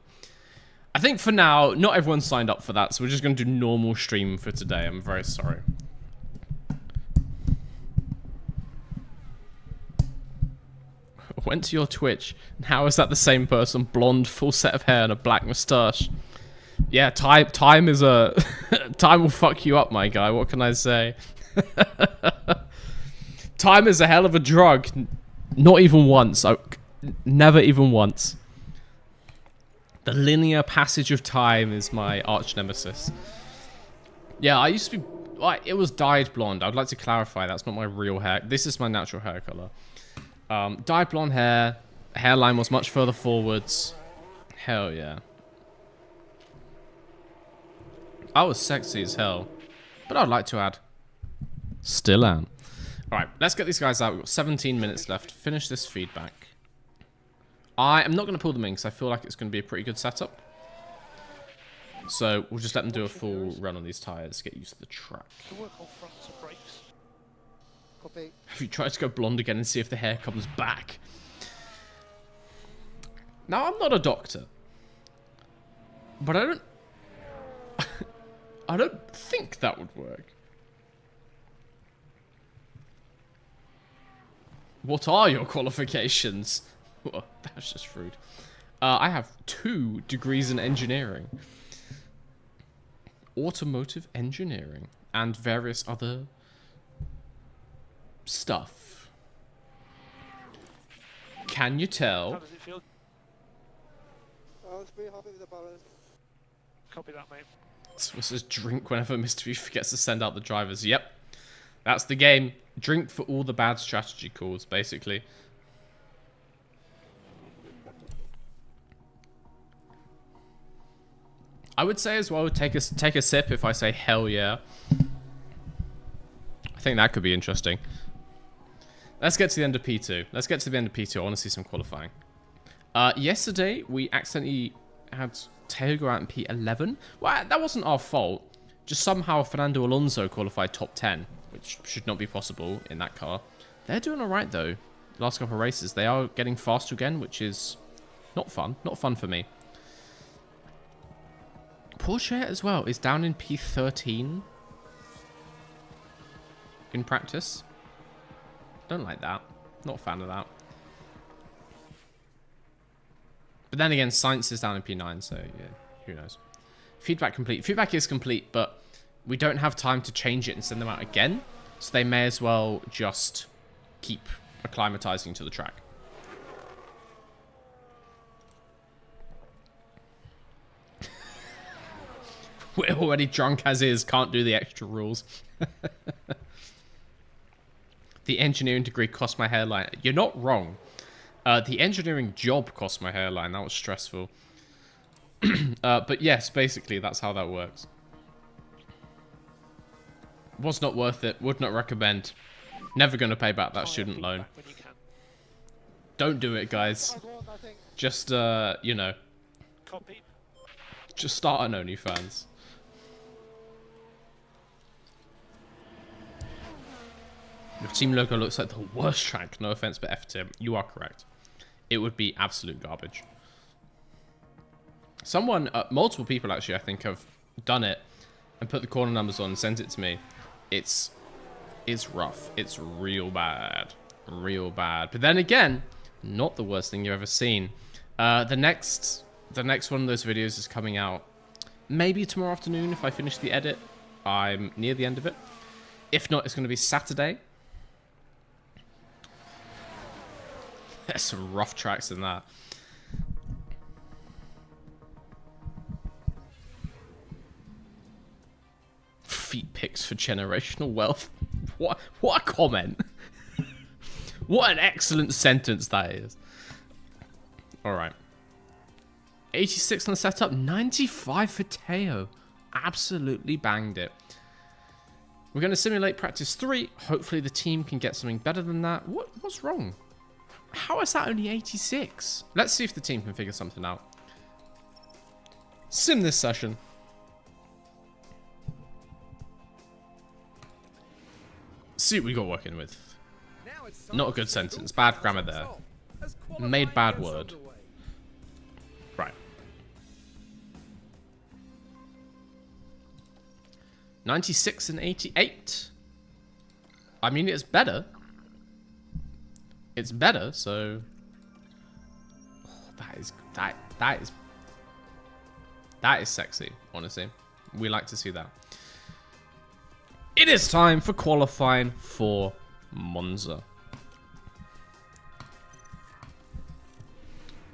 I think for now, not everyone's signed up for that. So we're just going to do normal stream for today. I'm very sorry. Went to your Twitch. And how is that the same person? Blonde, full set of hair, and a black moustache. Yeah, time is a... time will fuck you up, my guy. What can I say? Time is a hell of a drug. Not even once. Never even once. The linear passage of time is my arch nemesis. Yeah, I used to be... Like, it was dyed blonde. I'd like to clarify that's not my real hair. This is my natural hair color. Dyed blonde hair. Hairline was much further forwards. Hell yeah. I was sexy as hell. But I'd like to add. Still am. Alright, let's get these guys out. We've got 17 minutes left. Finish this feedback. I am not going to pull them in because I feel like it's going to be a pretty good setup. So we'll just let them do a full run on these tyres. Get used to the track.
To work on fronts and brakes.
Copy.
Have you tried to go blonde again and see if the hair comes back? Now, I'm not a doctor. But I don't... I don't think that would work. What are your qualifications? Whoa, that's just rude. I have 2 degrees in engineering. Automotive engineering. And various other... stuff. Can you
How
tell?
does it feel?
I was pretty happy with the balance.
Copy that, mate.
This is drink whenever Mr. V forgets to send out the drivers. Yep. That's the game. Drink for all the bad strategy calls, basically. I would say as well, take a sip if I say hell yeah. I think that could be interesting. Let's get to the end of P2. Let's get to the end of P2. I want to see some qualifying. Yesterday, we accidentally had Teo go out in P11. Well, that wasn't our fault. Just somehow Fernando Alonso qualified top 10, which should not be possible in that car. They're doing alright, though. The last couple of races, they are getting faster again, which is not fun. Not fun for me. Porsche as well is down in P13 in practice. Don't like that. Not a fan of that. But then again, science is down in P9, so yeah, who knows. Feedback complete. Feedback is complete, but we don't have time to change it and send them out again. So they may as well just keep acclimatizing to the track. We're already drunk as is, can't do the extra rules. The engineering degree cost my hairline. You're not wrong. The engineering job cost my hairline. That was stressful. But yes, basically, that's how that works. Was not worth it. Would not recommend. Never going to pay back that student loan. Don't do it, guys. Just, you know.
Copy.
Just start an OnlyFans. Your team logo looks like the worst track. No offense, but F tier. You are correct. It would be absolute garbage. Someone, multiple people actually, I think, have done it and put the corner numbers on and sent it to me. It's rough. It's real bad. Real bad. But then again, not the worst thing you've ever seen. The next one of those videos is coming out maybe tomorrow afternoon if I finish the edit. I'm near the end of it. If not, it's going to be Saturday. There's some rough tracks in that. Feet pics for generational wealth. What a comment. What an excellent sentence that is. Alright. 86 on the setup. 95 for Teo. Absolutely banged it. We're going to simulate practice 3. Hopefully the team can get something better than that. What's wrong? How is that only 86? Let's see if the team can figure something out. Sim this session. See what we got working with. Not a good sentence. Bad grammar there. Made bad word. Right. 96 and 88. I mean, it's better. It's better, so... Oh, that is sexy, honestly. We like to see that. It is time for qualifying for Monza.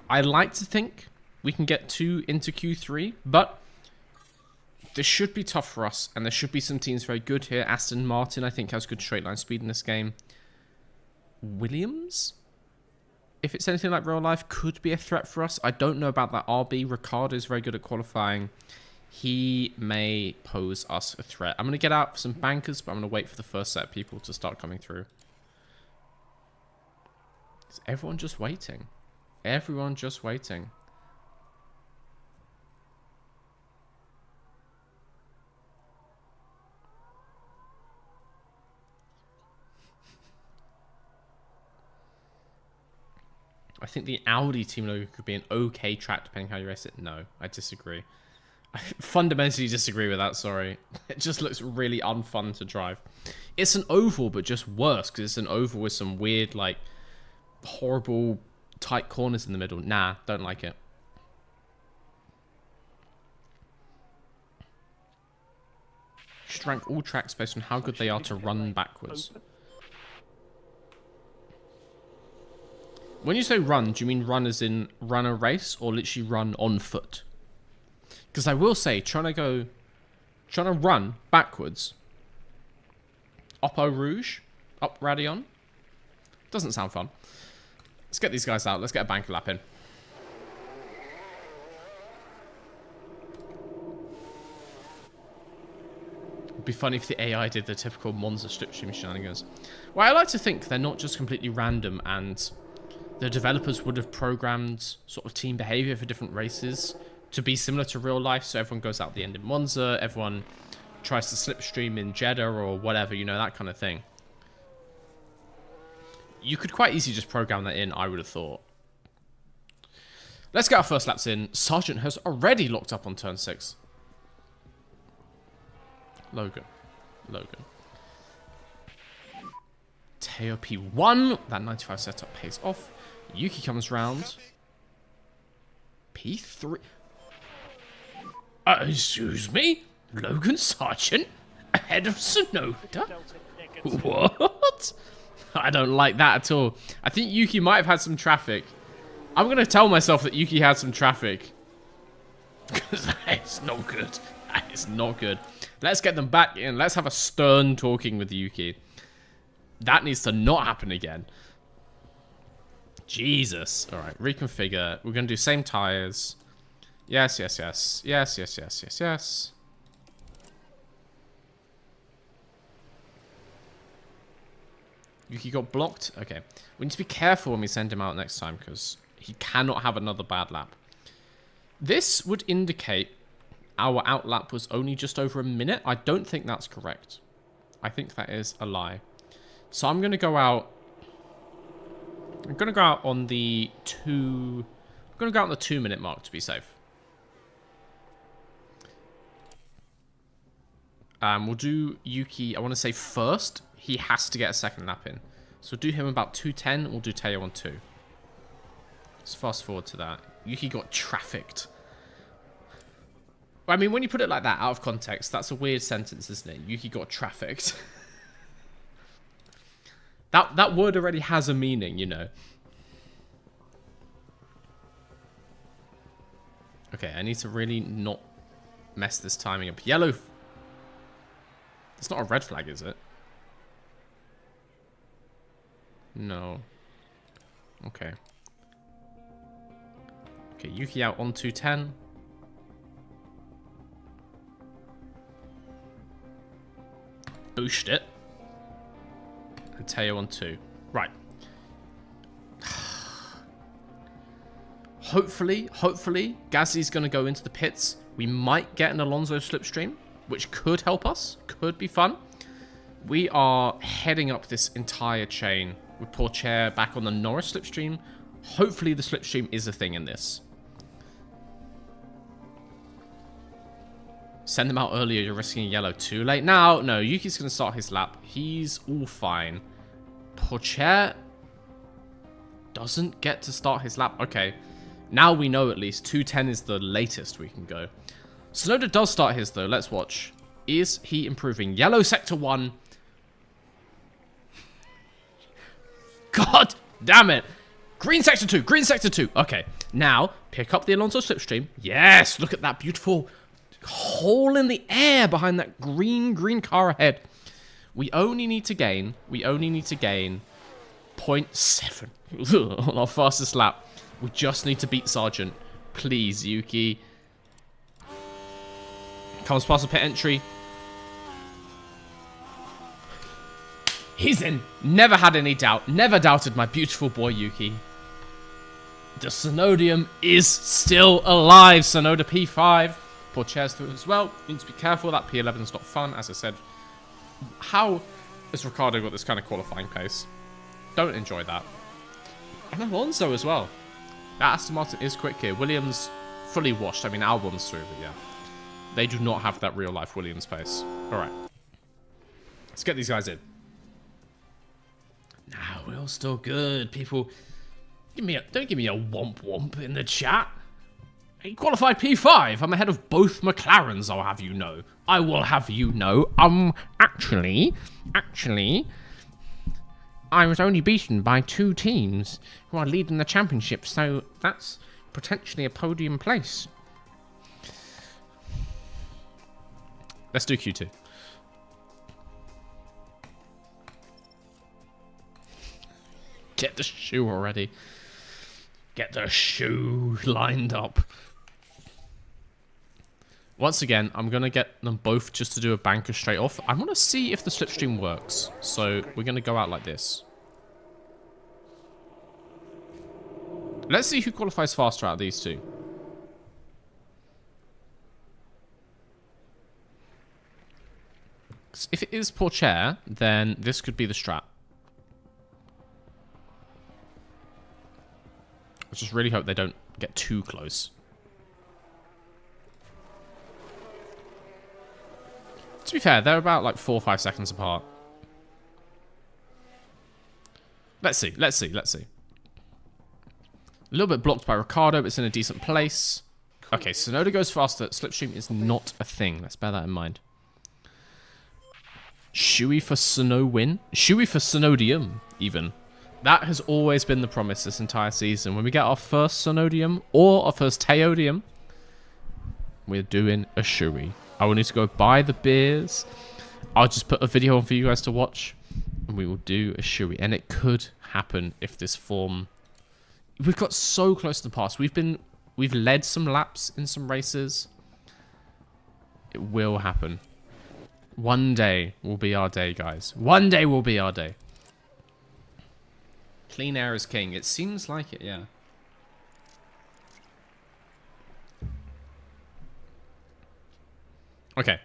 I like to think we can get 2 into Q3, but this should be tough for us, and there should be some teams very good here. Aston Martin, I think, has good straight line speed in this game. Williams, if it's anything like real life, could be a threat for us. I don't know about that RB. Ricciardo is very good at qualifying. He may pose us a threat. I'm going to get out some bankers, but I'm going to wait for the first set of people to start coming through. Is everyone just waiting? Everyone just waiting. I think the Audi team logo could be an okay track depending how you race it. No, I disagree. I fundamentally disagree with that, sorry. It just looks really unfun to drive. It's an oval, but just worse, because it's an oval with some weird, like, horrible tight corners in the middle. Nah, don't like it. Should rank all tracks based on how good they are to run backwards. When you say run, do you mean run as in run a race or literally run on foot? Because I will say, trying to run backwards, up Eau Rouge, up Radion, doesn't sound fun. Let's get these guys out. Let's get a banker lap in. It'd be funny if the AI did the typical Monza slipstream shenanigans. Well, I like to think they're not just completely random and the developers would have programmed sort of team behavior for different races to be similar to real life, so everyone goes out the end in Monza, everyone tries to slipstream in Jeddah or whatever, you know, that kind of thing. You could quite easily just program that in, I would have thought. Let's get our first laps in. Sargent has already locked up on turn 6. Logan. Teo P1. That 95 setup pays off. Yuki comes round. P3. Excuse me? Logan Sargent? Ahead of Sonoda? What? I don't like that at all. I think Yuki might have had some traffic. I'm going to tell myself that Yuki had some traffic. Because that is not good. That is not good. Let's get them back in. Let's have a stern talking with Yuki. That needs to not happen again. Jesus. All right, reconfigure. We're going to do same tires. Yes, yes, yes. Yes, yes, yes, yes, yes. Yuki got blocked? Okay. We need to be careful when we send him out next time because he cannot have another bad lap. This would indicate our outlap was only just over a minute. I don't think that's correct. I think that is a lie. So I'm going to go out. I'm going to go out on the 2-minute mark to be safe. We'll do Yuki, I want to say first. He has to get a second lap in. So do him about 2:10. We'll do Teo on 2. Let's fast forward to that. Yuki got trafficked. I mean, when you put it like that, out of context, that's a weird sentence, isn't it? Yuki got trafficked. That word already has a meaning, you know. Okay, I need to really not mess this timing up. Yellow. It's not a red flag, is it? No. Okay. Okay, Yuki out on 2:10. Boost it. And Teo on 2. Right. Hopefully, Gasly's going to go into the pits. We might get an Alonso slipstream, which could help us. Could be fun. We are heading up this entire chain with Pourchaire back on the Norris slipstream. Hopefully the slipstream is a thing in this. Send them out earlier, you're risking a yellow. Too late now. No, Yuki's going to start his lap. He's all fine. Pourchaire doesn't get to start his lap. Okay, now we know at least 2:10 is the latest we can go. Tsunoda does start his though. Let's watch. Is he improving? Yellow sector 1. God damn it. Green sector 2. Green sector 2. Okay, now pick up the Alonso slipstream. Yes, look at that beautiful hole in the air behind that green car ahead. We only need to gain 0.7 on our fastest lap. We just need to beat Sargent. Please, Yuki. Comes past the pit entry. He's in. Never had any doubt. Never doubted my beautiful boy, Yuki. The Synodium is still alive. Sonoda P5. Pourchaire's through as well. You need to be careful. That P11 is not fun. As I said, how has Ricciardo got this kind of qualifying pace? Don't enjoy that. And Alonso as well. That Aston Martin is quick here. Williams fully washed. I mean, Albon's through, but yeah. They do not have that real-life Williams pace. All right. Let's get these guys in. Nah, we're all still good. People, don't give me a womp in the chat. He qualified P5. I'm ahead of both McLarens, I'll have you know. I will have you know. Actually, I was only beaten by 2 teams who are leading the championship, so that's potentially a podium place. Let's do Q2. Get the shoe already. Get the shoe lined up. Once again, I'm going to get them both just to do a banker straight off. I want to see if the slipstream works. So we're going to go out like this. Let's see who qualifies faster out of these two. If it is Pourchaire, then this could be the strat. I just really hope they don't get too close. To be fair, they're about like 4 or 5 seconds apart. Let's see. A little bit blocked by Ricardo, but it's in a decent place. Okay, Sonoda goes faster. Slipstream is not a thing. Let's bear that in mind. Shui for Sono win. Shui for Sonodium, even. That has always been the promise this entire season. When we get our first Sonodium or our first Teodium, we're doing a Shui. I will need to go buy the beers. I'll just put a video on for you guys to watch. And we will do a Shui. And it could happen if this form... We've got so close to the pass. We've led some laps in some races. It will happen. One day will be our day, guys. One day will be our day. Clean air is king. It seems like it, yeah. Okay.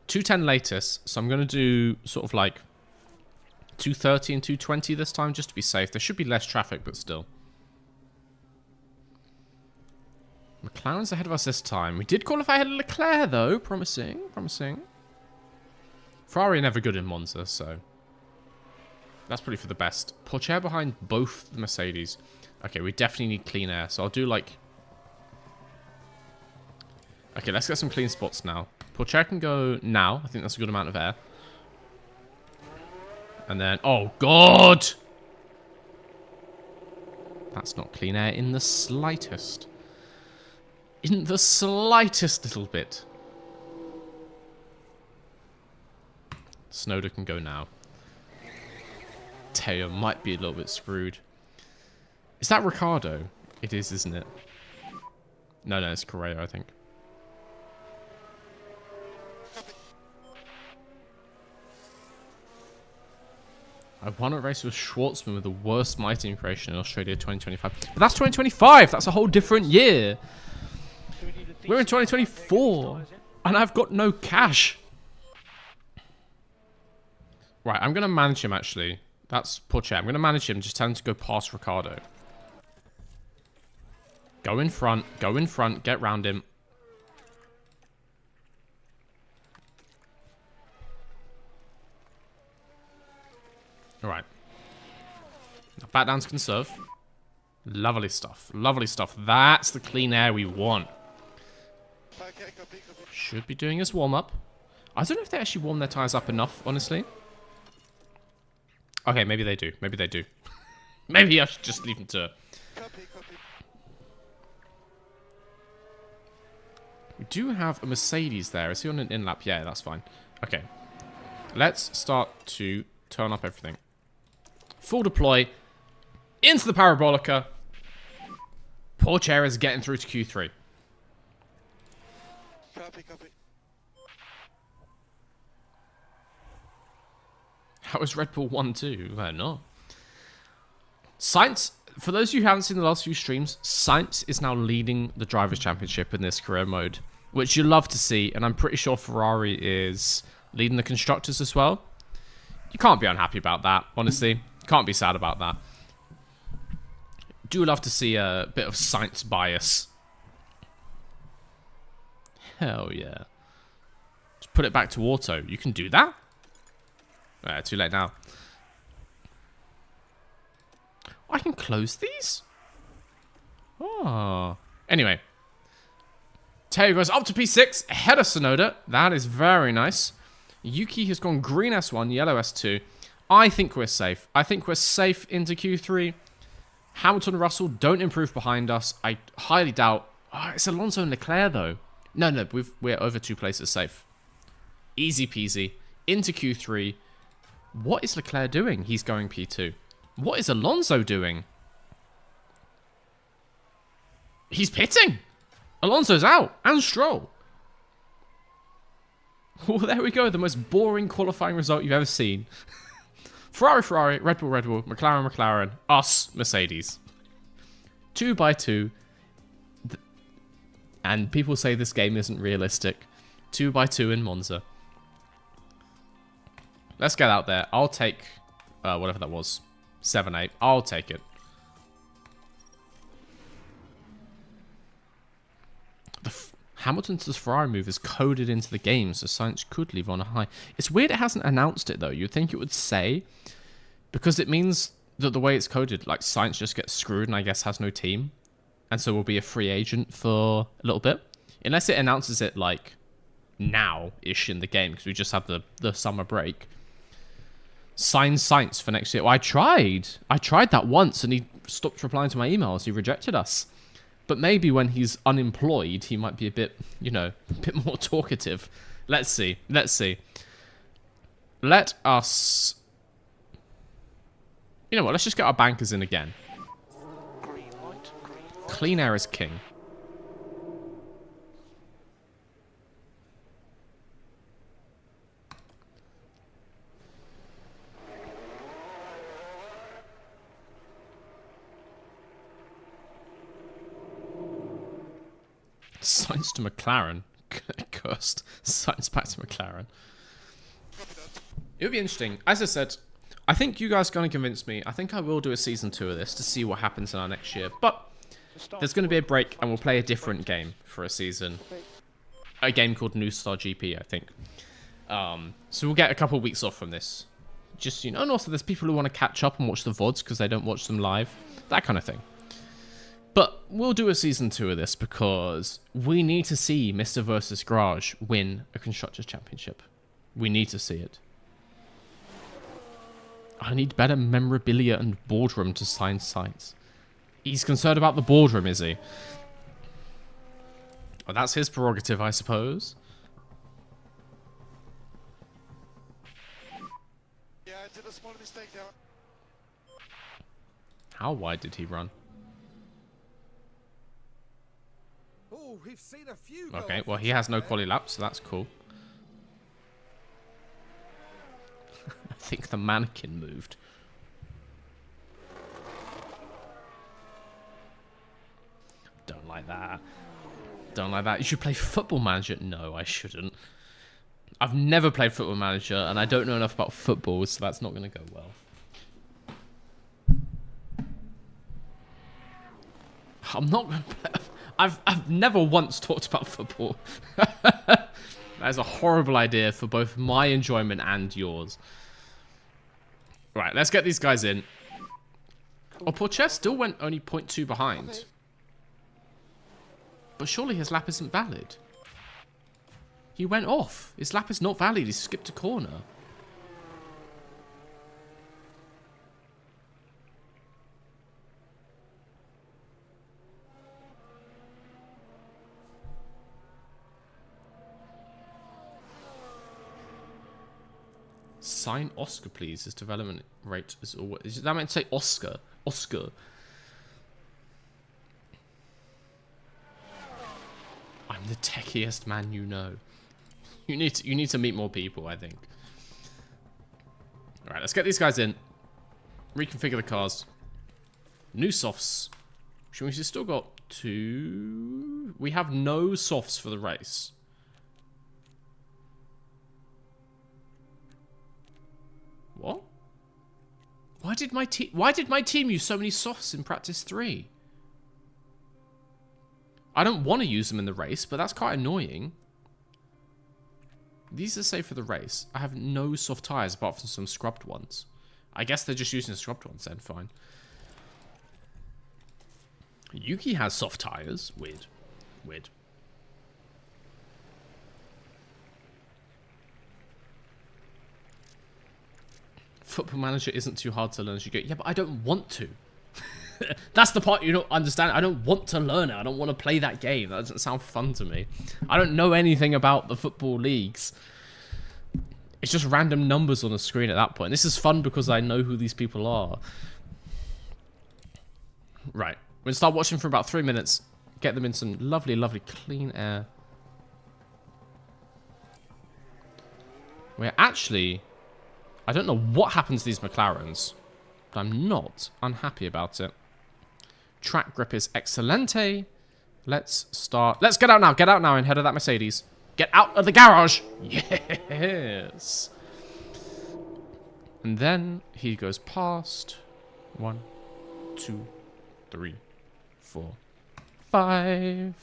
210 latest. So I'm going to do sort of like 230 and 220 this time just to be safe. There should be less traffic, but still. McLaren's ahead of us this time. We did qualify ahead of Leclerc, though. Promising, promising. Ferrari are never good in Monza, so... That's probably for the best. Pourchaire behind both the Mercedes. Okay, we definitely need clean air, so I'll do, like... Okay, let's get some clean spots now. Pourchaire can go now. I think that's a good amount of air. And then... Oh, God! That's not clean air in the slightest. In the slightest little bit. Sonoda can go now. Teo might be a little bit screwed. Is that Ricardo? It is, isn't it? No, it's Correa, I think. I won a race with Schwartzman with the worst my team creation in Australia 2025. But that's 2025! That's a whole different year! We're in 2024, and I've got no cash. Right, I'm going to manage him, actually. That's Pourchaire. I'm going to manage him, just tell him to go past Ricardo. Go in front, get round him. Alright. Now back down to conserve. Lovely stuff, lovely stuff. That's the clean air we want. Should be doing his warm-up. I don't know if they actually warm their tyres up enough, honestly. Okay, maybe they do. Maybe they do. Maybe I should just leave them to it. We do have a Mercedes there. Is he on an in-lap? Yeah, that's fine. Okay. Let's start to turn up everything. Full deploy. Into the Parabolica. Pourchaire is getting through to Q3.
Copy.
How is Red Bull 1-2? Well, no. Sainz, for those of you who haven't seen the last few streams, Sainz is now leading the Drivers' Championship in this career mode, which you love to see, and I'm pretty sure Ferrari is leading the Constructors as well. You can't be unhappy about that, honestly. Can't be sad about that. Do love to see a bit of Sainz bias. Hell yeah. Just put it back to auto. You can do that? Too late now. I can close these? Oh. Anyway. Teo goes up to P6, ahead of Sonoda. That is very nice. Yuki has gone green S1, yellow S2. I think we're safe. I think we're safe into Q3. Hamilton, Russell don't improve behind us. I highly doubt. Oh, it's Alonso and Leclerc, though. No, we're over 2 places safe. Easy peasy. Into Q3. What is Leclerc doing? He's going P2. What is Alonso doing? He's pitting. Alonso's out. And Stroll. Oh, there we go. The most boring qualifying result you've ever seen. Ferrari, Red Bull, McLaren, us, Mercedes. 2 by 2. And people say this game isn't realistic. 2 by 2 in Monza. Let's get out there. I'll take whatever that was. 7-8. I'll take it. Hamilton's Ferrari move is coded into the game, so Sainz could leave on a high. It's weird it hasn't announced it, though. You'd think it would say, because it means that the way it's coded, like, Sainz just gets screwed and I guess has no team. and so we'll be a free agent for a little bit. Unless it announces it, like, now-ish in the game, because we just had the summer break. Sign Sainz for next year. Well, I tried that once, and he stopped replying to my emails. He rejected us. But maybe when he's unemployed, he might be a bit, you know, a bit more talkative. Let's see. Let's see. Let us... You know what? Let's just get our bankers in again.
Green light, green light.
Clean air is king. Sainz to McLaren. Cursed. Sainz back to McLaren. It would be interesting. As I said, I think you guys are going to convince me. I think I will do a season 2 of this to see what happens in our next year. But there's going to be a break and we'll play a different game for a season. A game called New Star GP, I think. So we'll get a couple of weeks off from this. Just, you know, and also there's people who want to catch up and watch the VODs because they don't watch them live. That kind of thing. But we'll do a season 2 of this because we need to see Mr. versus Garage win a Constructors' Championship. We need to see it. I need better memorabilia and boardroom to sign sites. He's concerned about the boardroom, is he? Well, that's his prerogative, I suppose.
Yeah, I did a small mistake there.
How wide did he run?
Oh, we've seen a few.
Okay, well, he has no quali laps, so that's cool. I think the mannequin moved. Don't like that. Don't like that. You should play Football Manager. No, I shouldn't. I've never played Football Manager, and I don't know enough about football, so that's not going to go well. I'm not going to play... I've never once talked about football. That is a horrible idea for both my enjoyment and yours. Right, let's get these guys in. Oh, Pourchaire still went only 0.2 behind. But surely his lap isn't valid. He went off. His lap is not valid. He skipped a corner. Sign Oscar, please. His development rate is always... Is that meant to say Oscar? Oscar. I'm the techiest man you know. You need to meet more people, I think. Alright, let's get these guys in. Reconfigure the cars. New softs. Which means we've still got 2... We have no softs for the race. What? Why did my team use so many softs in practice 3? I don't want to use them in the race, but that's quite annoying. These are safe for the race. I have no soft tires apart from some scrubbed ones. I guess they're just using the scrubbed ones then, fine. Yuki has soft tires. Weird. Weird. Football Manager isn't too hard to learn as you go. Yeah, but I don't want to. That's the part you don't understand. I don't want to learn it. I don't want to play that game. That doesn't sound fun to me. I don't know anything about the football leagues. It's just random numbers on the screen at that point. This is fun because I know who these people are. Right. We're going to start watching for about 3 minutes. Get them in some lovely, lovely clean air. We're actually... I don't know what happens to these McLarens, but I'm not unhappy about it. Track grip is excelente. Let's start. Let's get out now. Get out now and head of that Mercedes. Get out of the garage. Yes. And then he goes past. 1, 2, 3, 4, 5.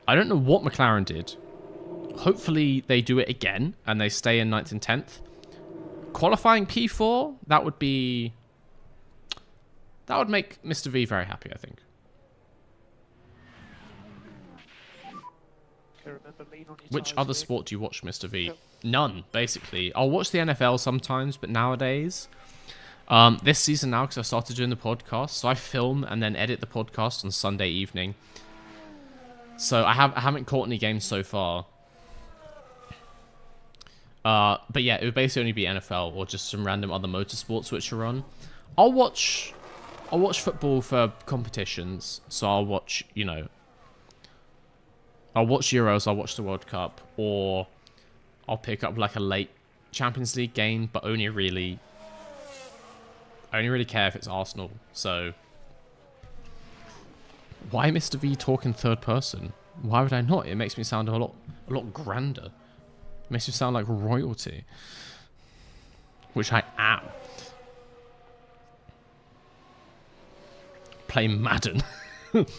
I don't know what McLaren did. Hopefully they do it again and they stay in 9th and 10th. qualifying P4, that would be... That would make Mr. V very happy, I think.
Okay, remember, lean on your
Which
tyres
other
here.
sport do you watch, Mr. V?
Yep.
None, basically. I'll watch the NFL sometimes, but nowadays... this season now, because I started doing the podcast, so I film and then edit the podcast on Sunday evening. So I haven't caught any games so far. But yeah, it would basically only be NFL or just some random other motorsports which are on. I'll watch football for competitions, so I'll watch, you know, I'll watch Euros, I'll watch the World Cup, or I'll pick up like a late Champions League game, but only really care if it's Arsenal. So why Mr. V talk in third person? Why would I not? It makes me sound a lot grander. It makes me sound like royalty, which I am. Play Madden.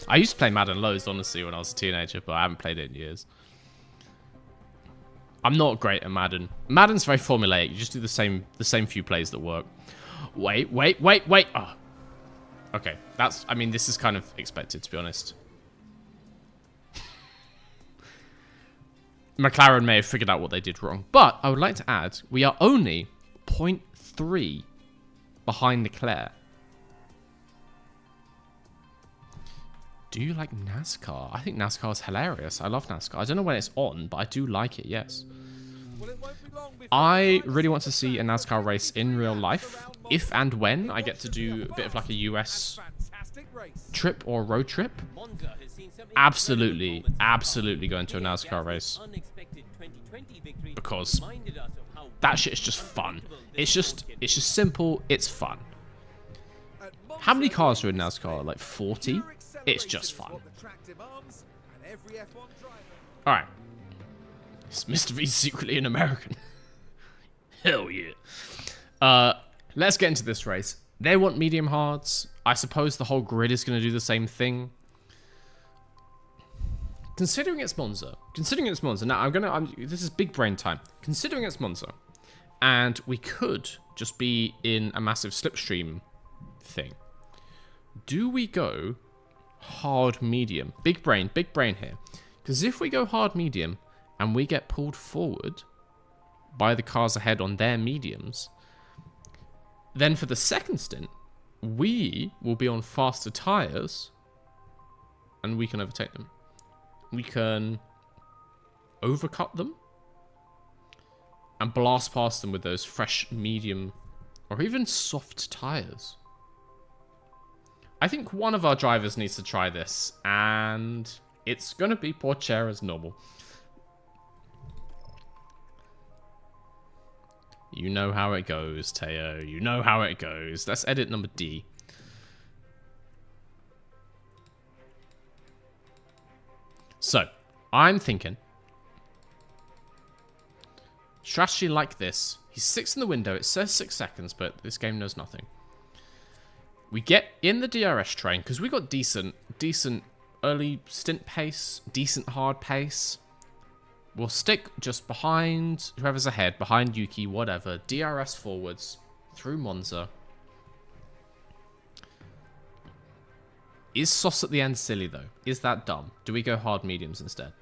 I used to play Madden loads, honestly, when I was a teenager, but I haven't played it in years. I'm not great at Madden. Madden's very formulaic. You just do the same few plays that work. Wait. Oh. Okay, I mean, this is kind of expected, to be honest. McLaren may have figured out what they did wrong. But I would like to add, we are only 0.3 behind Leclerc. Do you like NASCAR? I think NASCAR is hilarious. I love NASCAR. I don't know when it's on, but I do like it, yes.
Well, it won't be long before
I really want to see a NASCAR race in real life. If and when I get to do a bit of like a US
fantastic race.
trip or road trip. Absolutely going to a NASCAR race. Because that shit is just fun. It's just simple, it's fun. How many cars are in NASCAR? Like 40? It's just fun. Alright. Is Mr. V secretly an American? Hell yeah. Let's get into this race. They want medium hards. I suppose the whole grid is going to do the same thing. Considering it's Monza. Now, this is big brain time. Considering it's Monza. And we could just be in a massive slipstream thing. Do we go hard medium? Big brain here. Because if we go hard medium and we get pulled forward by the cars ahead on their mediums, then for the second stint, we will be on faster tyres and we can overtake them. We can overcut them and blast past them with those fresh medium or even soft tyres. I think one of our drivers needs to try this, and it's going to be Pourchaire as normal. You know how it goes, Teo. You know how it goes. Let's edit number D. So, I'm thinking strategy like this. He's 6 in the window. It says 6 seconds, but this game knows nothing. We get in the DRS train because we got decent early stint pace, decent hard pace. We'll stick just behind whoever's ahead, behind Yuki, whatever. DRS forwards through Monza. Is sauce at the end silly though? Is that dumb? Do we go hard mediums instead?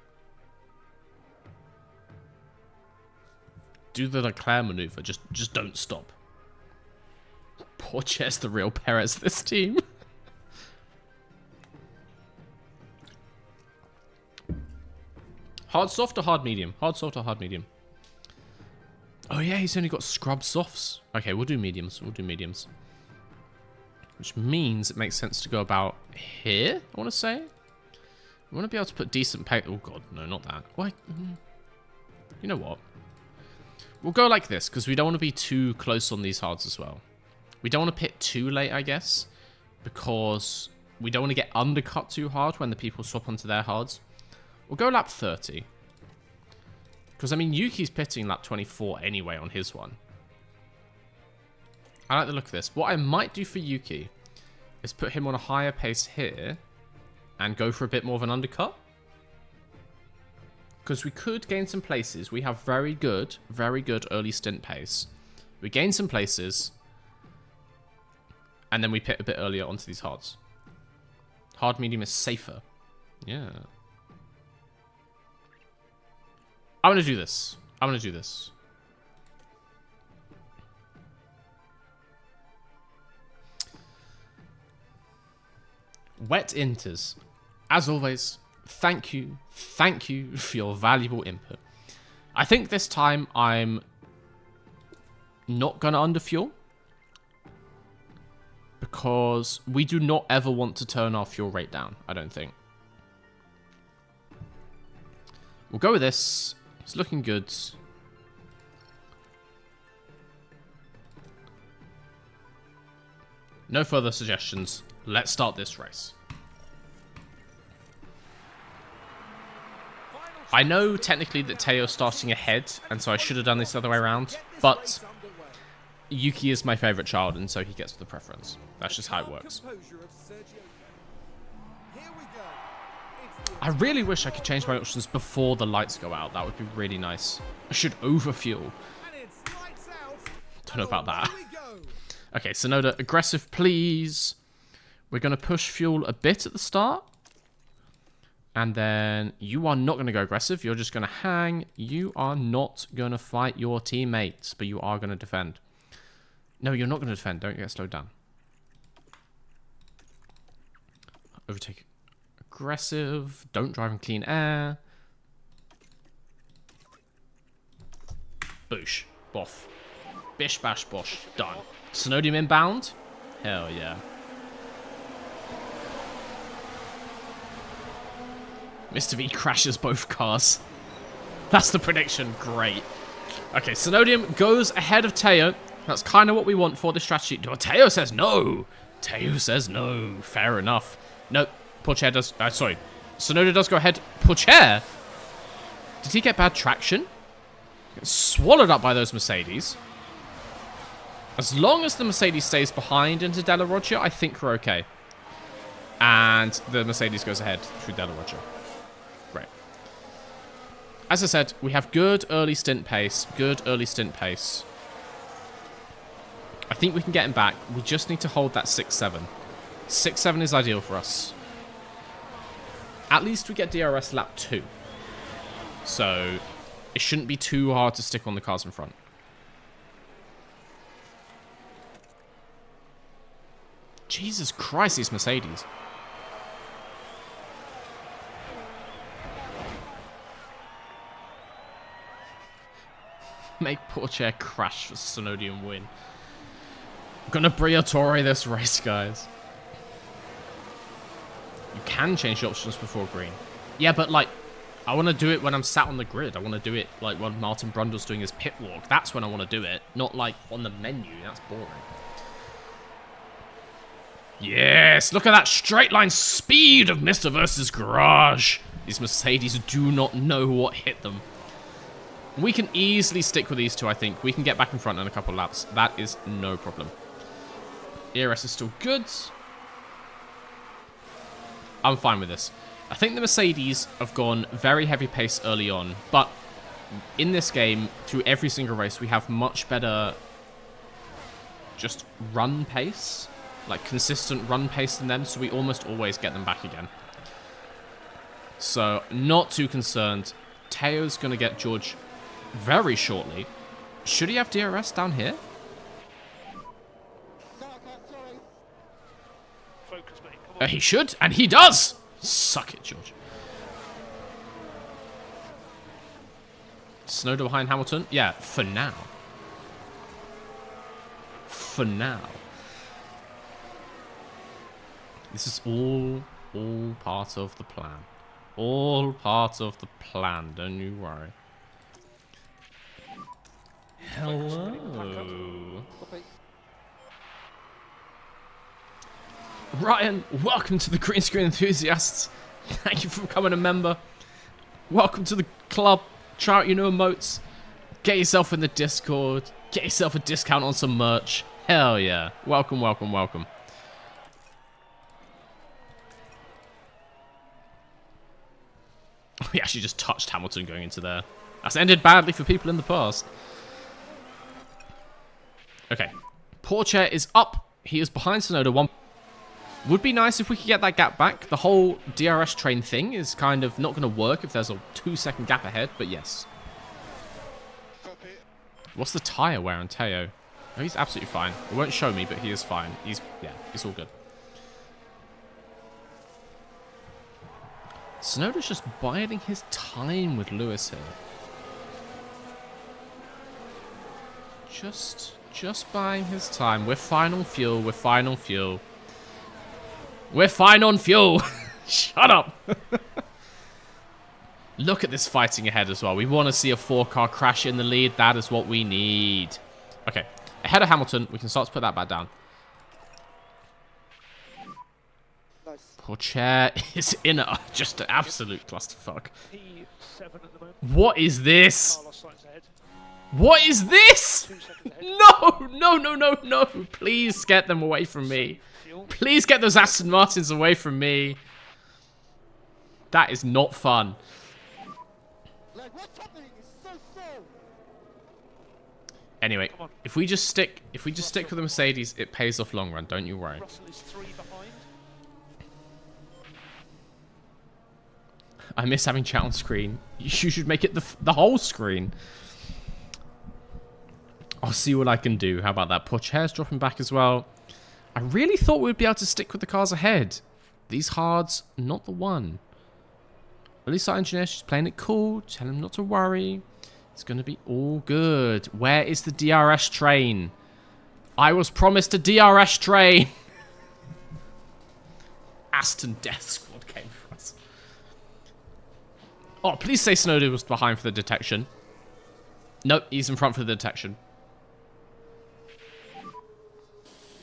Do the Leclerc maneuver. Just don't stop. Pourchaire's the real Perez this team. Hard soft or hard medium? Hard soft or hard medium? Oh yeah, he's only got scrub softs. Okay, we'll do mediums. Which means it makes sense to go about here, I want to say. We want to be able to put decent pace. Oh god, no, not that. Why? You know what? We'll go like this, because we don't want to be too close on these hards as well. We don't want to pit too late, I guess, because we don't want to get undercut too hard when the people swap onto their hards. We'll go lap 30. Because, I mean, Yuki's pitting lap 24 anyway on his one. I like the look of this. What I might do for Yuki is put him on a higher pace here and go for a bit more of an undercut. Because we could gain some places. We have very good early stint pace. We gain some places. And then we pit a bit earlier onto these hards. Hard medium is safer. Yeah. I'm going to do this. I'm going to do this. Wet Inters. As always, thank you for your valuable input. I think this time I'm not going to underfuel. Because we do not ever want to turn our fuel rate down, I don't think. We'll go with this. It's looking good. No further suggestions. Let's start this race. I know technically that Teo's starting ahead, and so I should have done this the other way around, but Yuki is my favorite child, and so he gets the preference. That's just how it works. I really wish I could change my options before the lights go out. That would be really nice. I should overfuel. Don't know about that. Okay, Sonoda, aggressive, please. We're going to push fuel a bit at the start. And then you are not going to go aggressive. You're just going to hang. You are not going to fight your teammates, but you are going to defend. No, you're not going to defend. Don't get slowed down. Overtake. Aggressive. Don't drive in clean air. Boosh. Boff. Bish, bash, bosh. Done. Sonodium inbound. Hell yeah. Mr. V crashes both cars. That's the prediction. Great. Okay, Sonodium goes ahead of Teo. That's kind of what we want for this strategy. Oh, Teo says no. Teo says no. Fair enough. Nope. Pourchaire does... sorry. Sonoda does go ahead. Pourchaire? Did he get bad traction? Swallowed up by those Mercedes. As long as the Mercedes stays behind into Della Roggia, I think we're okay. And the Mercedes goes ahead through Della Roggia. Great. As I said, we have good early stint pace. Good early stint pace. I think we can get him back. We just need to hold that 6-7. 6-7 is ideal for us. At least we get DRS lap 2. So, it shouldn't be too hard to stick on the cars in front. Jesus Christ, these Mercedes. Make Pourchaire crash for Sonodium win. I'm gonna Briatore this race, guys. You can change the options before green. Yeah, but like, I want to do it when I'm sat on the grid. I want to do it like when Martin Brundle's doing his pit walk. That's when I want to do it, not like on the menu. That's boring. Yes, look at that straight line speed of Mr. versus Garage. These Mercedes do not know what hit them. We can easily stick with these two, I think. We can get back in front in a couple of laps. That is no problem. ERS is still good. I'm fine with this. I think the Mercedes have gone very heavy pace early on, but in this game, through every single race, we have much better just run pace, like consistent run pace than them, so we almost always get them back again. So, not too concerned. Teo's going to get George very shortly. Should he have DRS down here?
Focus, mate. Come on.
He should, and he does! Suck it, George. Snowden behind Hamilton? Yeah, for now. For now. This is all part of the plan. All part of the plan, don't you worry. Hello. Ryan, welcome to the Green Screen Enthusiasts. Thank you for becoming a member. Welcome to the club. Try out your new emotes. Get yourself in the Discord. Get yourself a discount on some merch. Hell yeah. Welcome, welcome, welcome. We actually just touched Hamilton going into there. That's ended badly for people in the past. Okay. Pourchaire is up. He is behind Sonoda. One. Would be nice if we could get that gap back. The whole DRS train thing is kind of not going to work if there's a 2-second gap ahead, but yes.
Copy.
What's the tyre wear on Teo? Oh, he's absolutely fine. It won't show me, but he is fine. He's all good. Sonoda's just biding his time with Lewis here. Just buying his time. We're fine on fuel. We're fine on fuel. We're fine on fuel. Shut up. Look at this fighting ahead as well. We want to see a 4-car crash in the lead. That is what we need. Okay. Ahead of Hamilton. We can start to put that back down.
Nice.
Pourchaire is in just an absolute clusterfuck.
P7 at the moment.
What is this?
Carlos Sainz ahead.
What is this?
2 seconds ahead.
No, no, no, no, no. Please get them away from me.
Fuel.
Please get those Aston Martins away from me. That is not fun.
Like, what's happening? It's so slow.
Anyway, if we just stick with the Mercedes, it pays off long run, don't you worry.
Russell is 3 behind.
I miss having chat on screen. You should make it the whole screen. I'll see what I can do. How about that? Pourchaire's dropping back as well. I really thought we'd be able to stick with the cars ahead. These hards, not the one. At least our engineer's just playing it cool. Tell him not to worry. It's going to be all good. Where is the DRS train? I was promised a DRS train. Aston Death Squad came for us. Oh, please say Sonoda was behind for the detection. Nope, he's in front for the detection.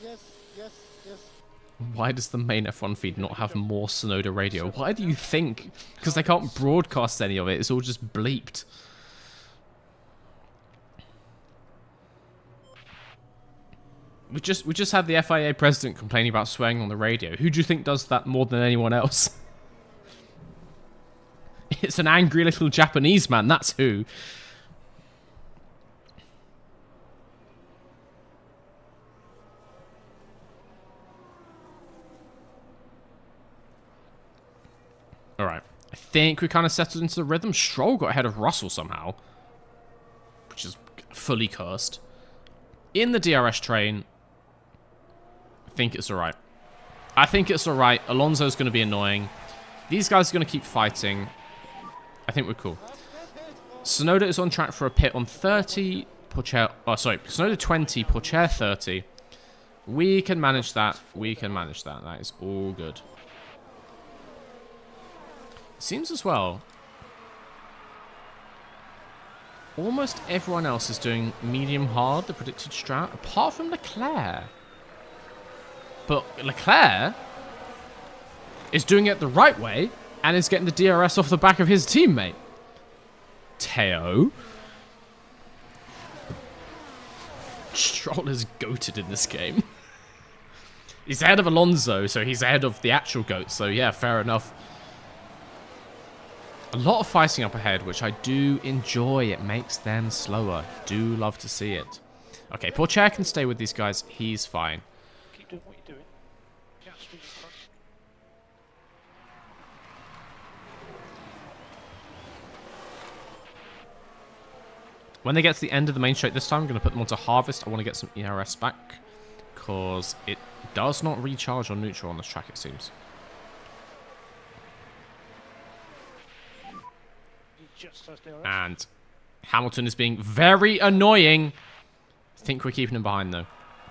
Yes, yes, yes.
Why does the main F1 feed not have more Sonoda radio? Why do you think? Because they can't broadcast any of it. It's all just bleeped. We just had the FIA president complaining about swearing on the radio. Who do you think does that more than anyone else? It's an angry little Japanese man, that's who. Alright. I think we kind of settled into the rhythm. Stroll got ahead of Russell somehow. Which is fully cursed. In the DRS train. I think it's alright. I think it's alright. Alonso's going to be annoying. These guys are going to keep fighting. I think we're cool. Sonoda is on track for a pit on 30. Pourchaire... Oh, sorry. Sonoda 20. Pourchaire 30. We can manage that. We can manage that. That is all good. Seems as well, almost everyone else is doing medium hard, the predicted strat, apart from Leclerc. But Leclerc is doing it the right way and is getting the DRS off the back of his teammate. Teo. Stroll is goated in this game. He's ahead of Alonso, so he's ahead of the actual GOAT, so yeah, fair enough. A lot of fighting up ahead, which I do enjoy. It makes them slower. Do love to see it. Okay, Pourchaire can stay with these guys. He's fine.
Keep doing what you're doing. Piastri in front.
When they get to the end of the main straight this time, I'm going to put them onto Harvest. I want to get some ERS back, because it does not recharge on neutral on this track, it seems.
He just has DRS.
And Hamilton is being very annoying. I think we're keeping him behind, though.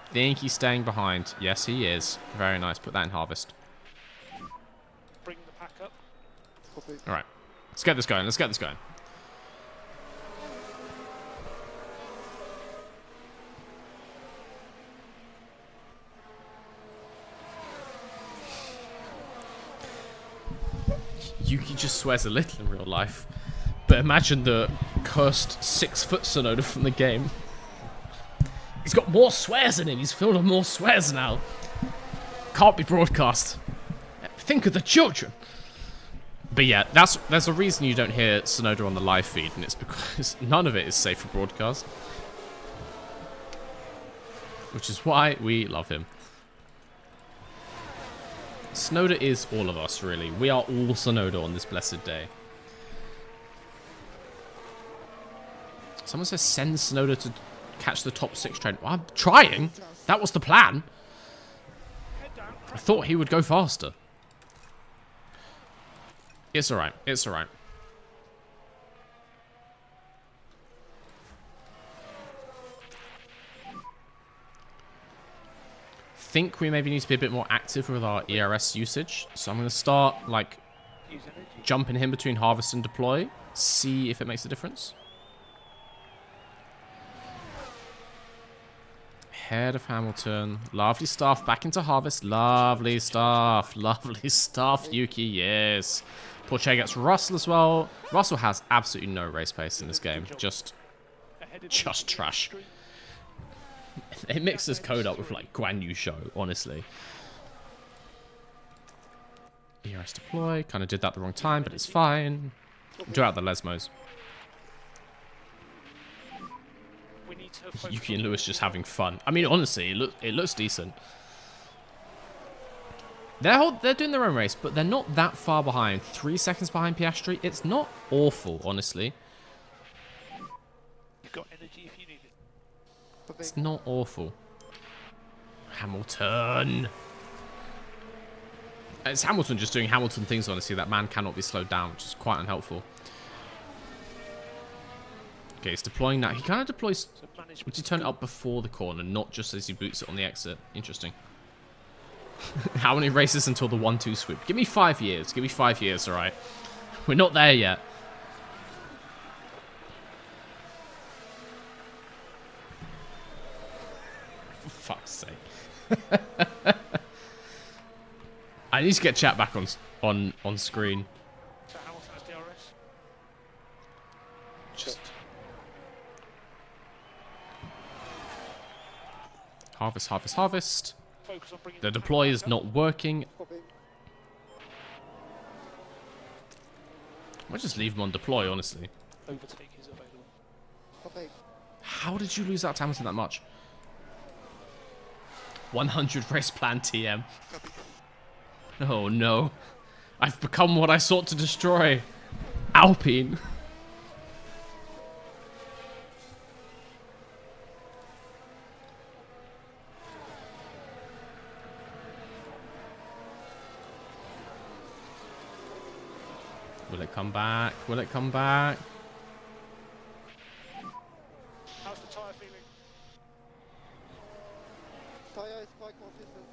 I think he's staying behind. Yes, he is. Very nice. Put that in Harvest.
Bring the pack up.
Copy.
All right. Let's get this going. Let's get this going. Yuki just swears a little in real life. But imagine the cursed 6-foot Sonoda from the game. He's got more swears in him. He's filled with more swears now. Can't be broadcast. Think of the children. But yeah, there's a reason you don't hear Sonoda on the live feed, and it's because none of it is safe for broadcast. Which is why we love him. Sonoda is all of us, really. We are all Sonoda on this blessed day. Someone says send Sonoda to catch the top 6 train. Well, I'm trying. That was the plan. I thought he would go faster. It's alright. It's alright. Think we maybe need to be a bit more active with our ERS usage. So I'm going to start, like, jumping him between harvest and deploy. See if it makes a difference. Head of Hamilton. Lovely stuff. Back into harvest. Lovely stuff. Lovely stuff, Yuki. Yes. Porche gets Russell as well. Russell has absolutely no race pace in this game. Just trash. It mixes code up with, like, Guan Yu Show, honestly. ERS deploy. Kind of did that the wrong time, but it's fine. Do out the Lesmos. Yuki and Lewis just having fun. I mean, honestly, it looks decent. They're doing their own race, but they're not that far behind. 3 seconds behind Piastri. It's not awful, honestly.
You've got energy if you need it.
It's not awful. Hamilton. It's Hamilton just doing Hamilton things, honestly. That man cannot be slowed down, which is quite unhelpful. Okay, he's deploying now. He kind of deploys... Would you turn it up before the corner, not just as he boots it on the exit? Interesting. How many races until the 1-2 sweep? Give me 5 years. Give me 5 years, alright? We're not there yet. For fuck's sake. I need to get chat back on screen.
So Hamilton has DRS.
Just... Harvest, harvest, harvest.
Focus on bringing
The deploy is not working.
Copy.
I might just leave him on deploy, honestly.
overtake is available.
Copy.
How did you lose out to Hamilton that much? 100 race plan TM. Oh no. I've become what I sought to destroy. Alpine. Will it come back? Will it come back?
How's the tyre feeling?
Tire is quite consistent.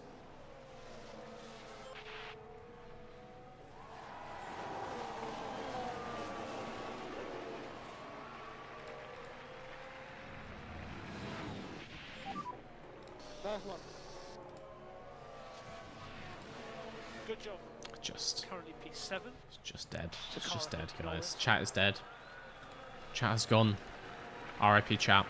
Nice one.
Good job.
Just
Currently P7.
dead. It's just dead, guys. Chat is dead. Chat has gone. RIP chat.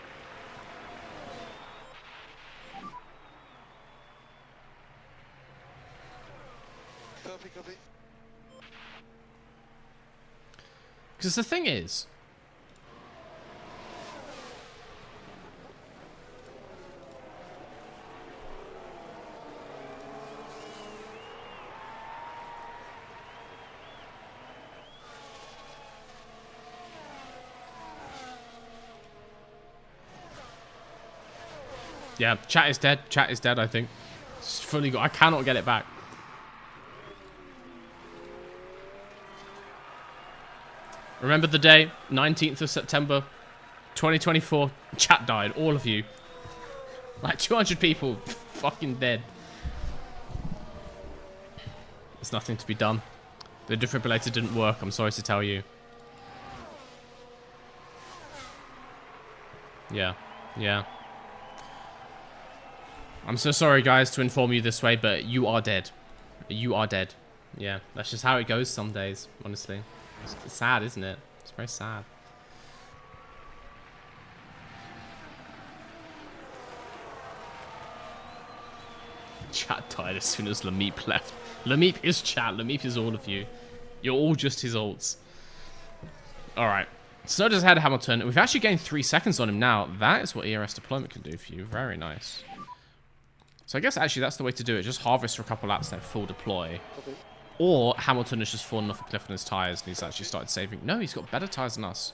Copy, copy.
Because the thing is, yeah, chat is dead. Chat is dead, I think. It's fully gone. I cannot get it back. Remember the day, 19th of September, 2024. Chat died. All of you. Like 200 people fucking dead. There's nothing to be done. The defibrillator didn't work, I'm sorry to tell you. Yeah. Yeah. I'm so sorry, guys, to inform you this way, but you are dead. You are dead. Yeah, that's just how it goes some days, honestly. It's sad, isn't it? It's very sad. Chat died as soon as Lameep left. Lameep is chat. Lameep is all of you. You're all just his ults. Alright. Sonoda's ahead of Hamilton. We've actually gained 3 seconds on him now. That is what ERS deployment can do for you. Very nice. So I guess actually that's the way to do it. Just harvest for a couple laps, then full deploy. Or Hamilton has just fallen off a cliff on his tyres and he's actually started saving. No, he's got better tyres than us.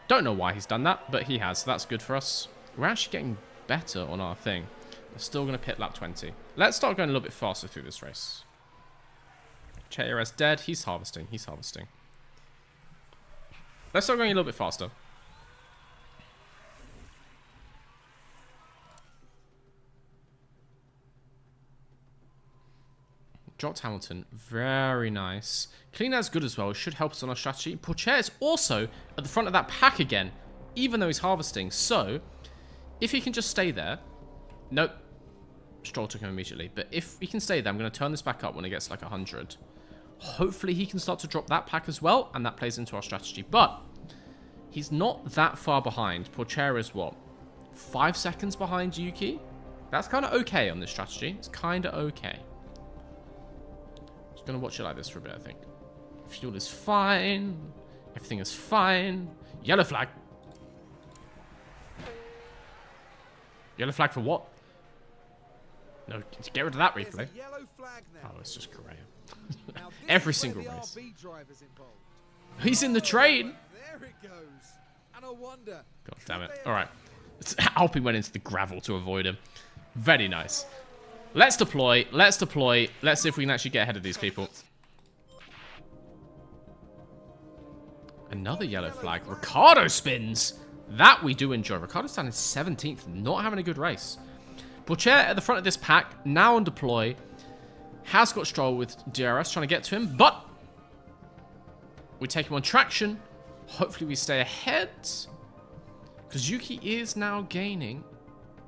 Don't know why he's done that, but he has. So that's good for us. We're actually getting better on our thing. We're still going to pit lap 20. Let's start going a little bit faster through this race. Chetas dead. He's harvesting. He's harvesting. Let's start going a little bit faster. Dropped Hamilton. Very nice. Clean as good as well. Should help us on our strategy. Pourchaire is also at the front of that pack again, even though he's harvesting. So, if he can just stay there. Nope. Stroll took him immediately. But if he can stay there, I'm going to turn this back up when it gets like 100. Hopefully he can start to drop that pack as well, and that plays into our strategy. But he's not that far behind. Pourchaire is what? 5 seconds behind Yuki? That's kind of okay on this strategy. It's kind of okay. Gonna watch it like this for a bit, I think. Fuel is fine. Everything is fine. Yellow flag. Yellow flag for what? No, get rid of that replay.
Yellow flag now.
Oh, it's just Graham.
Now this
Every
is
single
where the
race.
RB driver's involved.
He's in the train.
There it goes. And I wonder.
God damn it. All right. Alpine went into the gravel to avoid him. Very nice. Let's deploy. Let's deploy. Let's see if we can actually get ahead of these people. Another yellow flag. Ricardo spins. That we do enjoy. Ricardo's down in 17th. Not having a good race. Pourchaire at the front of this pack. Now on deploy. Has got Stroll with DRS trying to get to him. But we take him on traction. Hopefully we stay ahead. Because Yuki is now gaining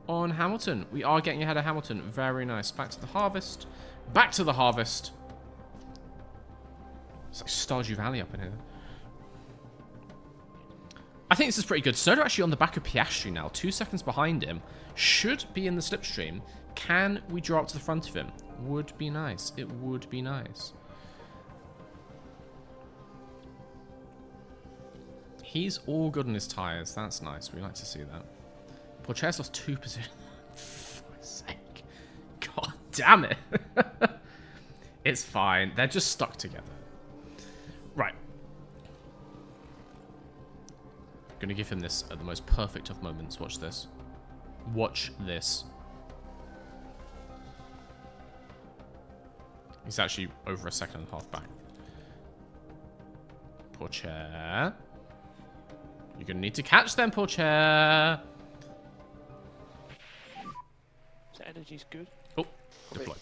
on Hamilton. We are getting ahead of Hamilton. Very nice. Back to the harvest. Back to the harvest. It's like Stardew Valley up in here. I think this is pretty good. Soda actually on the back of Piastri now. 2 seconds behind him. Should be in the slipstream. Can we draw up to the front of him? Would be nice. It would be nice. He's all good on his tyres. That's nice. We like to see that. Pourchaire's lost 2 positions. For fuck's sake. God damn it. It's fine. They're just stuck together. Right. I'm going to give him this at the most perfect of moments. Watch this. Watch this. He's actually over a second and a half back. Pourchaire. You're going to need to catch them, Pourchaire.
So energy's good.
Oh, deploy.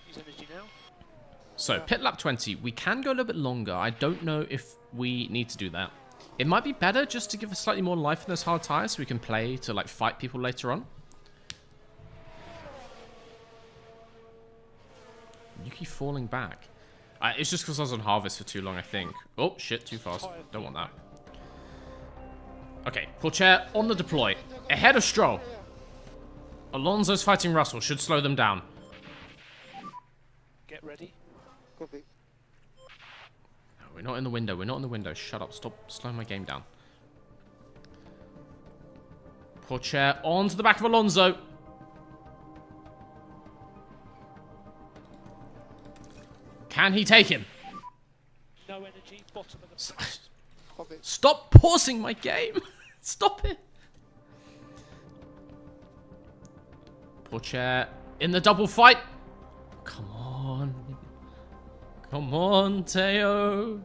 Use energy now.
So, pit lap 20. We can go a little bit longer. I don't know if we need to do that. It might be better just to give us slightly more life in those hard tires so we can play to, like, fight people later on. Yuki falling back. It's just because I was on harvest for too long, I think. Oh, shit, too fast. Don't want that. Okay, Pourchaire on the deploy. Ahead of Stroll. Alonso's fighting Russell. Should slow them down.
Get ready.
Copy.
No, we're not in the window. We're not in the window. Shut up. Stop slowing my game down. Pourchaire onto the back of Alonso. Can he take him?
No energy. Bottom of the.
Copy.
Stop pausing my game. Stop it. Pourchaire in the double fight. Come on. Come on, Teo.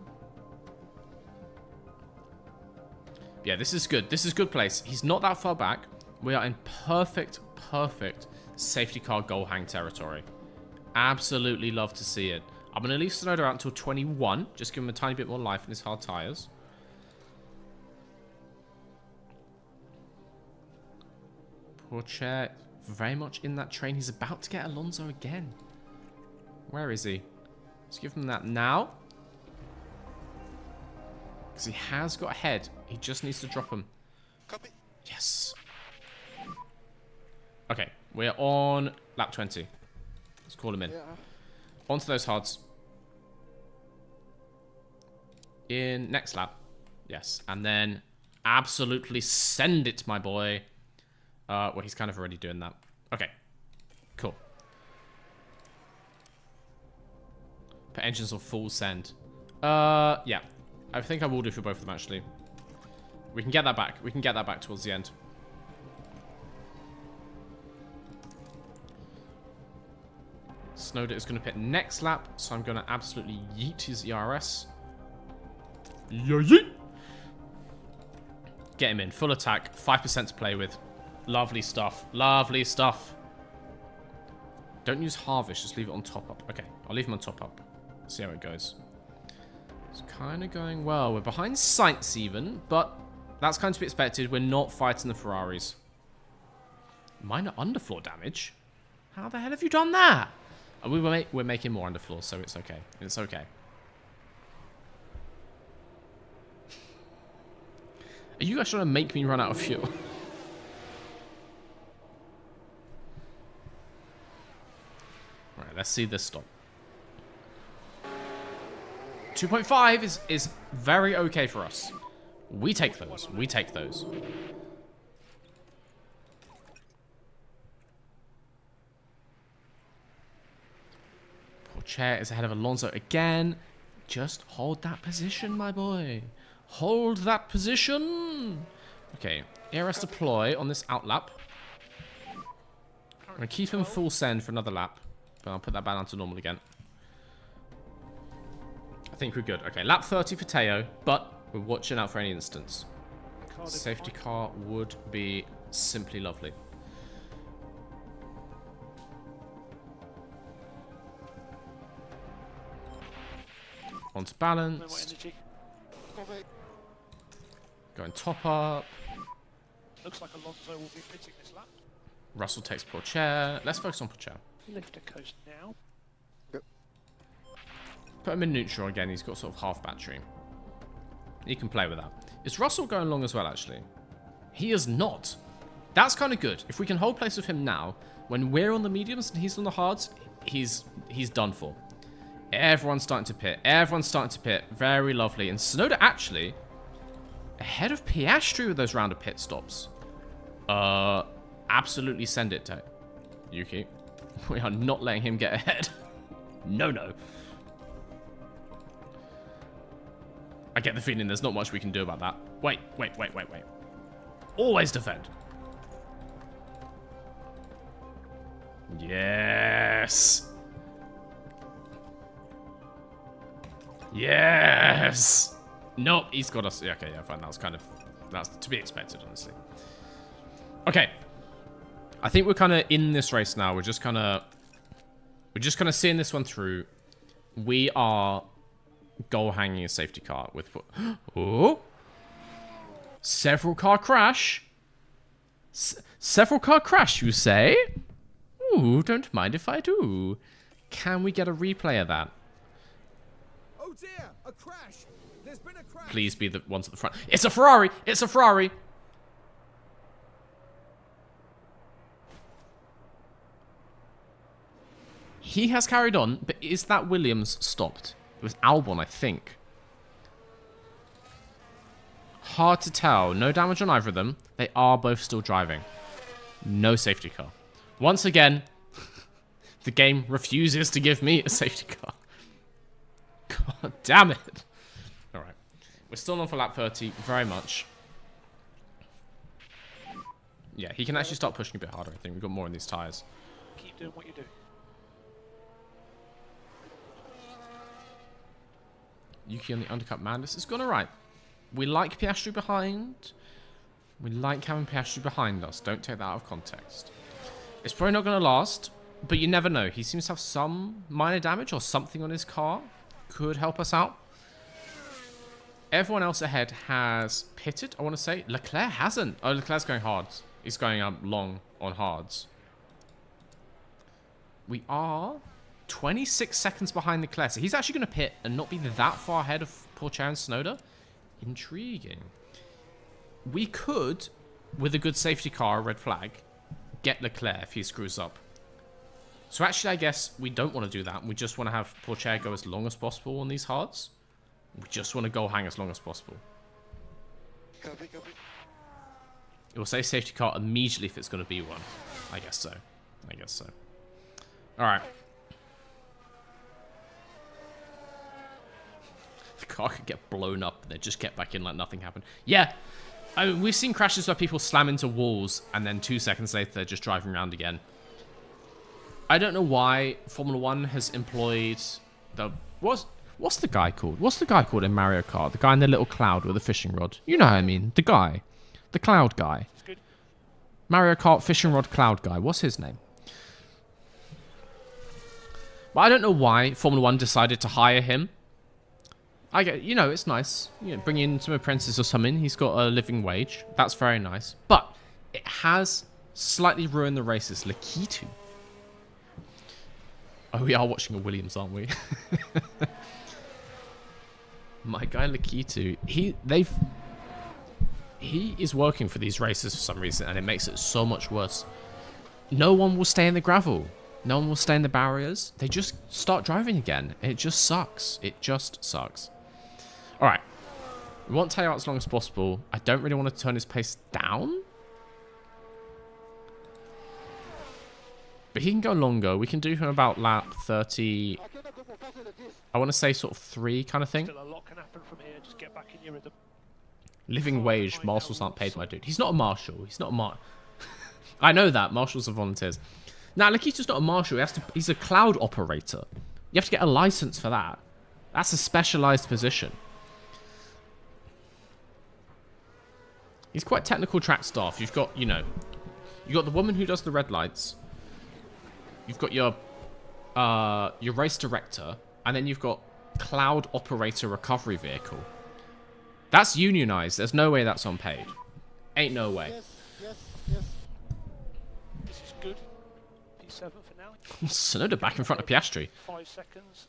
Yeah, this is good. This is good place. He's not that far back. We are in perfect safety car goal hang territory. Absolutely love to see it. I'm going to leave Tsunoda out until 21. Just give him a tiny bit more life in his hard tyres. Pourchaire very much in that train. He's about to get Alonso again. Where is he? Let's give him that now. Because he has got ahead. He just needs to drop him.
Copy.
Yes. Okay, we're on lap 20. Let's call him in.
Yeah.
Onto those hards. In next lap. Yes. And then absolutely send it, my boy. Well, he's kind of already doing that. Okay. Cool. Put engines on full send. Yeah. I think I will do for both of them, actually. We can get that back. We can get that back towards the end. Snowda is going to pit next lap, so I'm going to absolutely yeet his ERS. Yeet! Get him in. Full attack. 5% to play with. Lovely stuff. Lovely stuff. Don't use Harvest. Just leave it on top up. Okay. I'll leave him on top up. See how it goes. It's kind of going well. We're behind Sainz even, but that's kind of to be expected. We're not fighting the Ferraris. Minor underfloor damage? How the hell have you done that? We're making more underfloor, so it's okay. It's okay. Are you guys trying to make me run out of fuel? Alright, let's see this stop. 2.5 is very okay for us. We take those. We take those. Chair is ahead of Alonso again. Just hold that position, my boy. Hold that position. Okay, ERS deploy on this out lap. I'm going to keep him full send for another lap. But I'll put that back down to normal again. I think we're good. Okay, lap 30 for Teo, but we're watching out for any instance. Safety car would be simply lovely. Onto balance. Going top up.
Looks like Alonso will be pitting this lap.
Russell takes Pourchaire. Let's focus on Pourchaire.
Lift a coast now.
Put him in neutral again. He's got sort of half battery. He can play with that. Is Russell going long as well, actually? He is not. That's kind of good. If we can hold place with him now, when we're on the mediums and he's on the hards, he's done for. Everyone's starting to pit. Everyone's starting to pit. Very lovely. And Tsunoda actually ahead of Piastri with those round of pit stops. Absolutely send it to Yuki. We are not letting him get ahead. No, no. I get the feeling there's not much we can do about that. Wait. Always defend. Yes. Yes. Nope, he's got us. Yeah, okay, yeah, fine. That's to be expected, honestly. Okay. I think we're kind of in this race now. We're just kind of seeing this one through. We are goal hanging a safety car with oh, several car crash. Several car crash, you say? Ooh, don't mind if I do. Can we get a replay of that?
Oh dear, a crash. There's been a crash.
Please be the ones at the front. It's a Ferrari. It's a Ferrari. He has carried on, but is that Williams stopped? It was Albon, I think. Hard to tell. No damage on either of them. They are both still driving. No safety car. Once again, the game refuses to give me a safety car. God damn it. Alright. We're still on for lap 30, very much. Yeah, he can actually start pushing a bit harder, I think. We've got more in these tyres.
Keep doing what you do.
Yuki on the undercut madness. It's gone alright. We like Piastri behind. We like having Piastri behind us. Don't take that out of context. It's probably not going to last, but you never know. He seems to have some minor damage or something on his car. Could help us out. Everyone else ahead has pitted, I want to say. Leclerc hasn't. Oh, Leclerc's going hards. He's going long on hards. We are 26 seconds behind Leclerc. So he's actually going to pit and not be that far ahead of Pourchaire and Tsunoda. Intriguing. We could, with a good safety car, red flag, get Leclerc if he screws up. So actually, I guess we don't want to do that. We just want to have Pourchaire go as long as possible on these hards. We just want to go hang as long as possible. It will say safety car immediately if it's going to be one. I guess so. I guess so. All right. The car could get blown up and they just get back in like nothing happened. Yeah. I mean, we've seen crashes where people slam into walls and then 2 seconds later they're just driving around again. I don't know why Formula 1 has employed the... What's the guy called? What's the guy called in Mario Kart? The guy in the little cloud with a fishing rod. You know what I mean. The guy. The cloud guy. Mario Kart fishing rod cloud guy. What's his name? But I don't know why Formula 1 decided to hire him. I get, you know, it's nice. You know, bring in some apprentices or something. He's got a living wage. That's very nice. But it has slightly ruined the races. Lakitu. Oh, we are watching a Williams, aren't we? My guy Lakitu. He is working for these races for some reason, and it makes it so much worse. No one will stay in the gravel. No one will stay in the barriers. They just start driving again. It just sucks. It just sucks. All right. We want Teo out as long as possible. I don't really want to turn his pace down. But he can go longer. We can do him about lap 30.
I cannot go for faster than this.
I want to say sort of 3 kind of thing.
Still a lot can happen from here. Just get back in your rhythm.
Living wage. Marshals aren't paid, my dude. He's not a marshal. He's not a I know that. Marshals are volunteers. Now, Lakitu's not a marshal. He's a cloud operator. You have to get a license for that. That's a specialized position. He's quite technical track staff. You've got, you know, you've got the woman who does the red lights. You've got your race director. And then you've got cloud operator recovery vehicle. That's unionized. There's no way that's unpaid. Ain't no way.
Yes, yes, yes.
This is good. P7 for now.
Tsunoda back in front of Piastri.
5 seconds.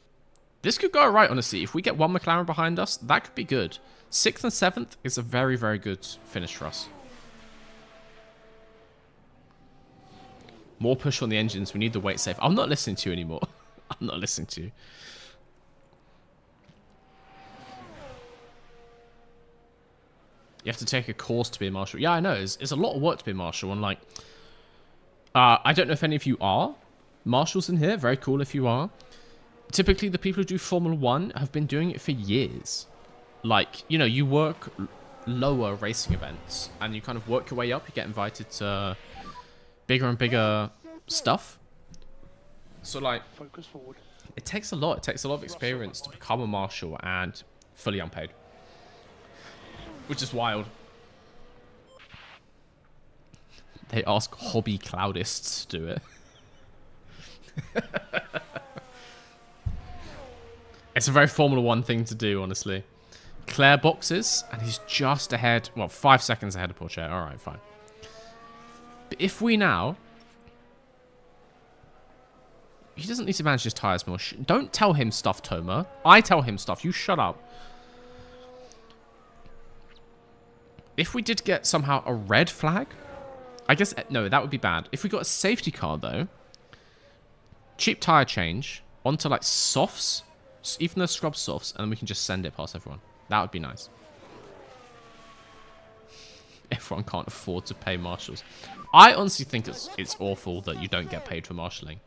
This could go alright, honestly. If we get one McLaren behind us, that could be good. 6th and 7th is a very, very good finish for us. More push on the engines. We need the weight safe. I'm not listening to you anymore. I'm not listening to you. You have to take a course to be a marshal. Yeah, I know. It's a lot of work to be a marshal. And like, I don't know if any of you are marshals in here. Very cool if you are. Typically, the people who do Formula 1 have been doing it for years. Like, you know, you work lower racing events and you kind of work your way up. You get invited to bigger and bigger stuff. So, like,
Focus forward.
it takes a lot. It takes a lot of experience to become a marshal and fully unpaid. Which is wild. They ask hobby cloudists to do it. It's a very Formula 1 thing to do, honestly. Claire boxes, and he's just ahead. Well, 5 seconds ahead of Porsche. Alright, fine. But if we now... He doesn't need to manage his tyres more. Don't tell him stuff, Toma. I tell him stuff. You shut up. If we did get somehow a red flag, I guess, no, that would be bad. If we got a safety car, though, cheap tyre change onto, like, softs, even the scrub softs, and then we can just send it past everyone. That would be nice. Everyone can't afford to pay marshals. I honestly think it's awful that you don't get paid for marshalling.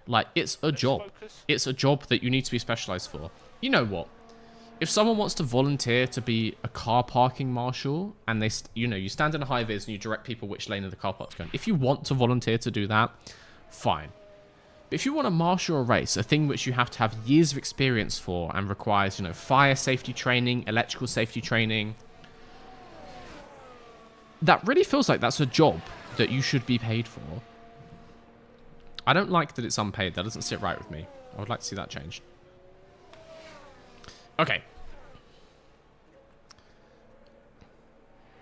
Like, it's a job. It's a job that you need to be specialized for. You know what? If someone wants to volunteer to be a car parking marshal, and they, you know, you stand in a high vis and you direct people which lane of the car park's going. If you want to volunteer to do that, fine. But if you want to marshal a race, a thing which you have to have years of experience for and requires, you know, fire safety training, electrical safety training, that really feels like that's a job that you should be paid for. I don't like that it's unpaid. That doesn't sit right with me. I would like to see that changed. Okay.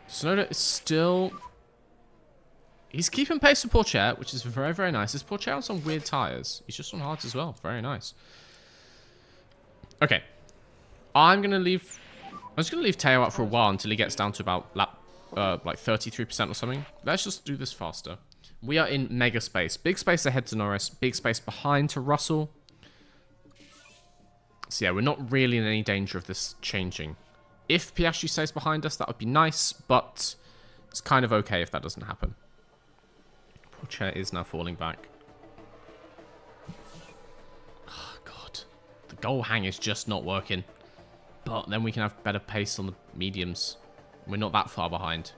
Tsunoda is still... He's keeping pace with Porsche, which is very, very nice. This Porsche on some weird tyres. He's just on hards as well. Very nice. Okay. I'm just going to leave Teo out for a while until he gets down to about lap, like 33% or something. Let's just do this faster. We are in mega space. Big space ahead to Norris. Big space behind to Russell. So yeah, we're not really in any danger of this changing. If Piastri stays behind us, that would be nice, but It's kind of okay if that doesn't happen. Pourchaire is now falling back. Oh, God. The goal hang is just not working. But then we can have better pace on the mediums. We're not that far behind.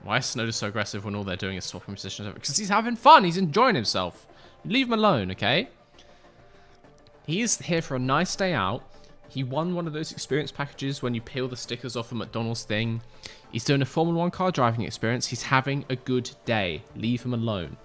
Why is Snowder so aggressive when all they're doing is swapping positions? Because he's having fun. He's enjoying himself. Leave him alone, okay? He's here for a nice day out. He won one of those experience packages when you peel the stickers off a McDonald's thing. He's doing a Formula 1 car driving experience. He's having a good day. Leave him alone.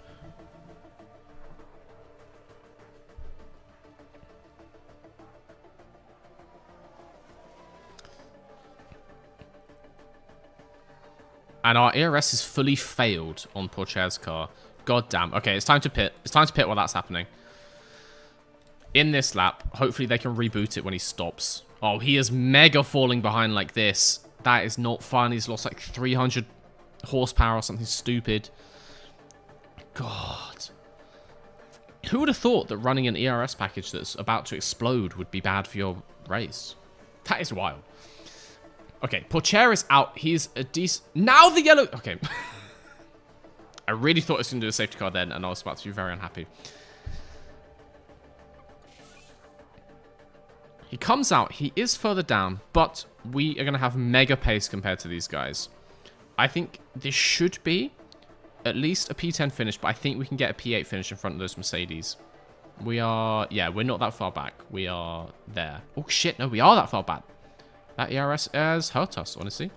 And our ERS is fully failed on Pourchaire's car. God damn. Okay, it's time to pit. It's time to pit while that's happening. In this lap, hopefully they can reboot it when he stops. Oh, he is mega falling behind like this. That is not fun. He's lost like 300 horsepower or something stupid. God. Who would have thought that running an ERS package that's about to explode would be bad for your race? That is wild. Okay, Pourchaire is out. He's a decent... Now the yellow... Okay. I really thought it was going to do a safety car then, and I was about to be very unhappy. He comes out. He is further down, but we are going to have mega pace compared to these guys. I think this should be at least a P10 finish, but I think we can get a P8 finish in front of those Mercedes. We are... Yeah, we're not that far back. We are there. Oh, shit. No, we are that far back. That ERS has hurt us, honestly.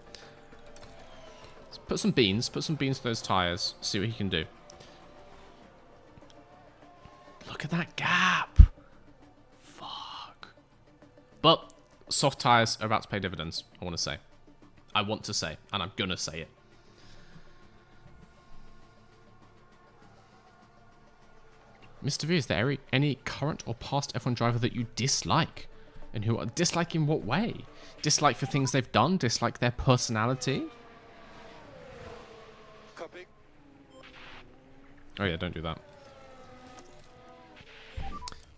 Let's put some beans to those tires. See what he can do. Look at that gap. Fuck. But soft tires are about to pay dividends, I want to say. I want to say, and I'm going to say it. Mr. V, is there any current or past F1 driver that you dislike? And who are dislike in what way? Dislike for things they've done? Dislike their personality?
Copy.
Oh yeah, don't do that.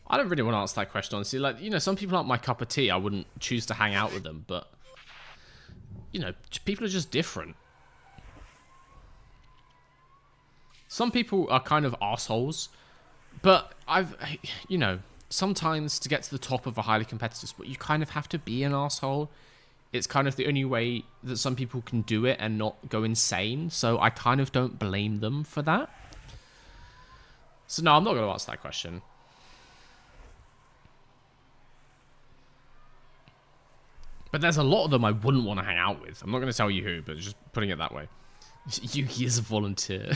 I don't really want to answer that question, honestly. Like, you know, some people aren't my cup of tea. I wouldn't choose to hang out with them, but... You know, people are just different. Some people are kind of assholes, but you know... Sometimes to get to the top of a highly competitive sport, you kind of have to be an asshole. It's kind of the only way that some people can do it and not go insane. So I kind of don't blame them for that. So no, I'm not going to answer that question. But there's a lot of them I wouldn't want to hang out with. I'm not going to tell you who, but just putting it that way. Yuki is a volunteer.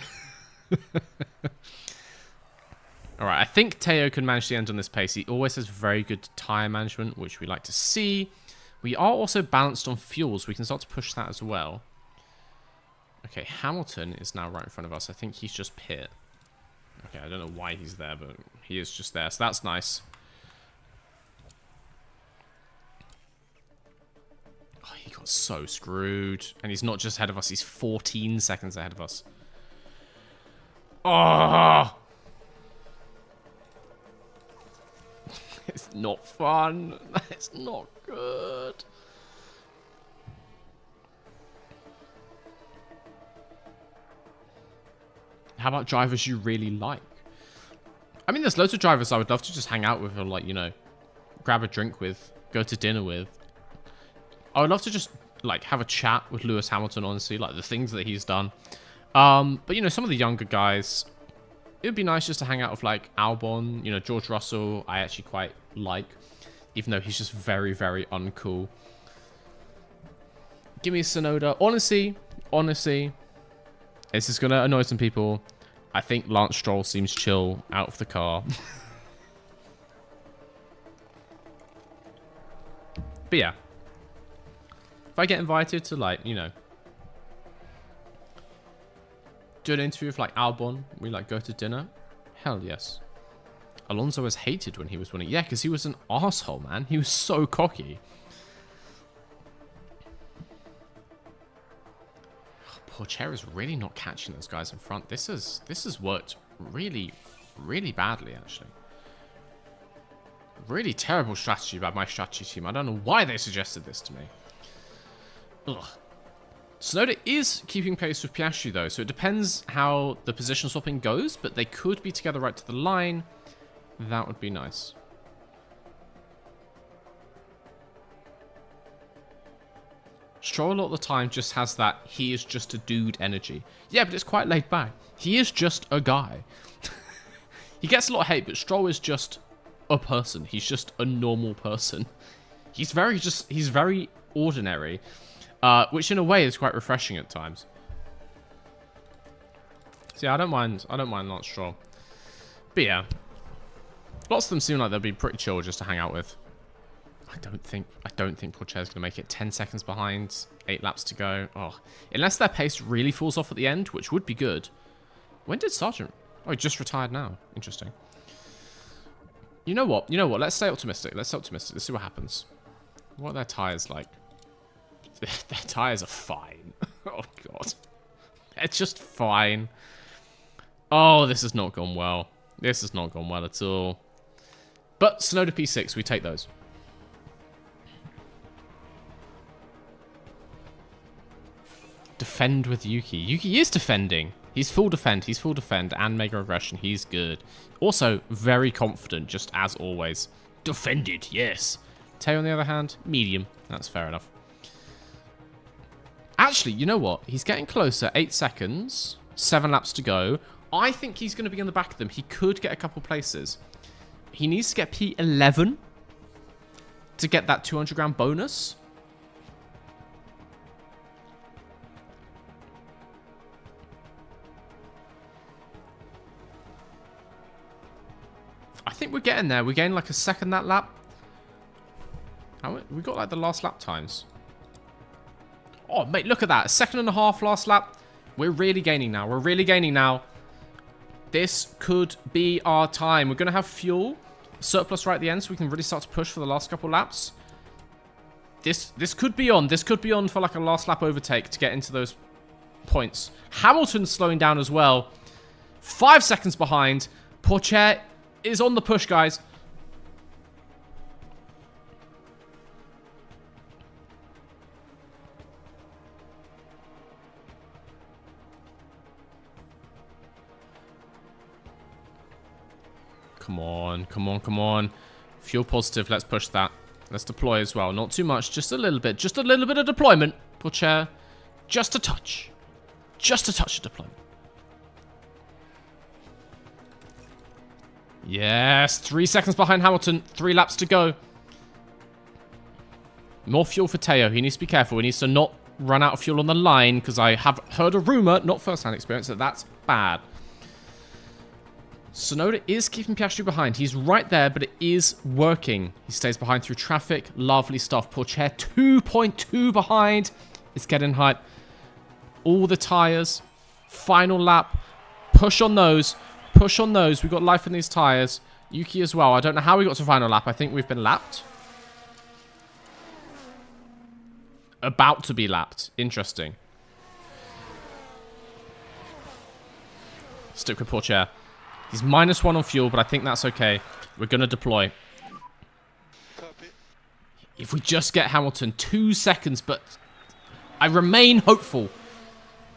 Alright, I think Teo can manage the end on this pace. He always has very good tyre management, which we like to see. We are also balanced on fuels. We can start to push that as well. Okay, Hamilton is now right in front of us. I think he's just pit. Okay, I don't know why he's there, but he is just there, so that's nice. Oh, he got so screwed. And he's not just ahead of us, he's 14 seconds ahead of us. Oh! It's not fun. It's not good. How about drivers you really like? I mean, there's loads of drivers I would love to just hang out with or, like, you know, grab a drink with, go to dinner with. I would love to just, like, have a chat with Lewis Hamilton, honestly, like, the things that he's done. But, you know, some of the younger guys... It would be nice just to hang out with, like, Albon. You know, George Russell, I actually quite like. Even though he's just very, very uncool. Give me Tsunoda. Honestly, this is going to annoy some people. I think Lance Stroll seems chill out of the car. But yeah. If I get invited to, like, you know... do an interview with, like, Albon. We, like, go to dinner. Hell yes. Alonso was hated when he was winning. Yeah, because he was an arsehole, man. He was so cocky. Oh, Pourchaire is really not catching those guys in front. This has worked really really badly, actually. Really terrible strategy by my strategy team. I don't know why they suggested this to me. Ugh. Tsunoda is keeping pace with Piastri, though, so it depends how the position swapping goes, but they could be together right to the line. That would be nice. Stroll a lot of the time just has that he is just a dude energy. Yeah, but it's quite laid back. He is just a guy. He gets a lot of hate, but Stroll is just a person. He's just a normal person. He's very ordinary, which in a way is quite refreshing at times. So yeah, I don't mind Lance Stroll. But yeah, lots of them seem like they'll be pretty chill just to hang out with. I don't think Pourchaire's going to make it. 10 seconds behind, 8 laps to go. Oh, unless their pace really falls off at the end, which would be good. When did Sargent? Oh, he just retired now. Interesting. You know what? Let's stay optimistic. Let's see what happens. What are their tyres like? Their tyres are fine. Oh, God. They're just fine. Oh, this has not gone well. This has not gone well at all. But Tsunoda P6, we take those. Defend with Yuki. Yuki is defending. He's full defend. He's full defend and mega aggression. He's good. Also, very confident, just as always. Defended, yes. Teo, on the other hand, medium. That's fair enough. Actually, you know what? He's getting closer. 8 seconds. 7 laps to go. I think he's going to be on the back of them. He could get a couple places. He needs to get P11 to get that 200 grand bonus. I think we're getting there. We're getting like a second that lap. We got like the last lap times. Oh, mate, look at that. A second and a half last lap. We're really gaining now. We're really gaining now. This could be our time. We're going to have fuel surplus right at the end, so we can really start to push for the last couple laps. This could be on. This could be on for like a last lap overtake to get into those points. Hamilton's slowing down as well. 5 seconds behind. Pourchaire is on the push, guys. Come on, come on, come on. Fuel positive, let's push that. Let's deploy as well. Not too much, just a little bit. Just a little bit of deployment. Pourchaire, just a touch. Just a touch of deployment. Yes, 3 seconds behind Hamilton. 3 laps to go. More fuel for Teo. He needs to be careful. He needs to not run out of fuel on the line, because I have heard a rumor, not first-hand experience, that that's bad. Tsunoda is keeping Piastri behind. He's right there, but it is working. He stays behind through traffic. Lovely stuff. Pourchaire 2.2 behind. It's getting height. All the tyres. Final lap. Push on those. Push on those. We've got life in these tyres. Yuki as well. I don't know how we got to final lap. I think we've been lapped. About to be lapped. Interesting. Stick with Pourchaire. He's -1 on fuel, but I think that's okay. We're going to deploy. If we just get Hamilton 2 seconds, but I remain hopeful.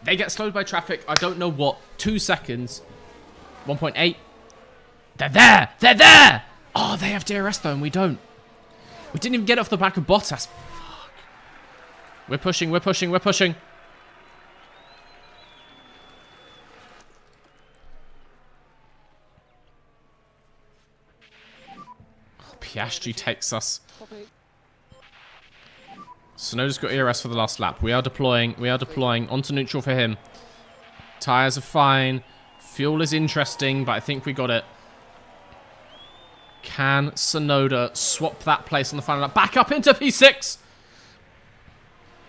They get slowed by traffic. I don't know what. 2 seconds. 1.8. They're there. They're there. Oh, they have DRS though, and we don't. We didn't even get off the back of Bottas. Fuck. We're pushing. We're pushing. We're pushing. Piastri takes us. Tsunoda's got ERS for the last lap. We are deploying. We are deploying. Onto neutral for him. Tyres are fine. Fuel is interesting, but I think we got it. Can Tsunoda swap that place on the final lap? Back up into P6.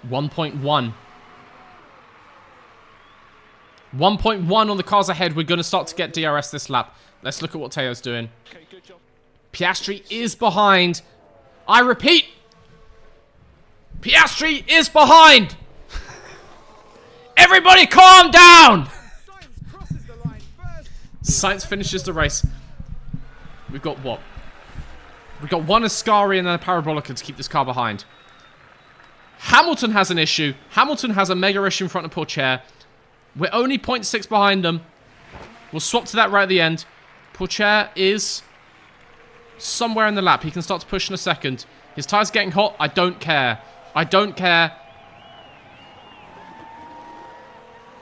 1.1. 1.1 on the cars ahead. We're going to start to get DRS this lap. Let's look at what Teo's doing.
Okay, good job.
Piastri is behind. I repeat. Piastri is behind. Everybody calm down.
Sainz crosses the line first.
Sainz finishes the race. We've got what? We've got one Ascari and then a Parabolica to keep this car behind. Hamilton has an issue. Hamilton has a mega issue in front of Pourchaire. We're only 0.6 behind them. We'll swap to that right at the end. Pourchaire is somewhere in the lap. He can start to push in a second. His tyre's getting hot. I don't care. I don't care.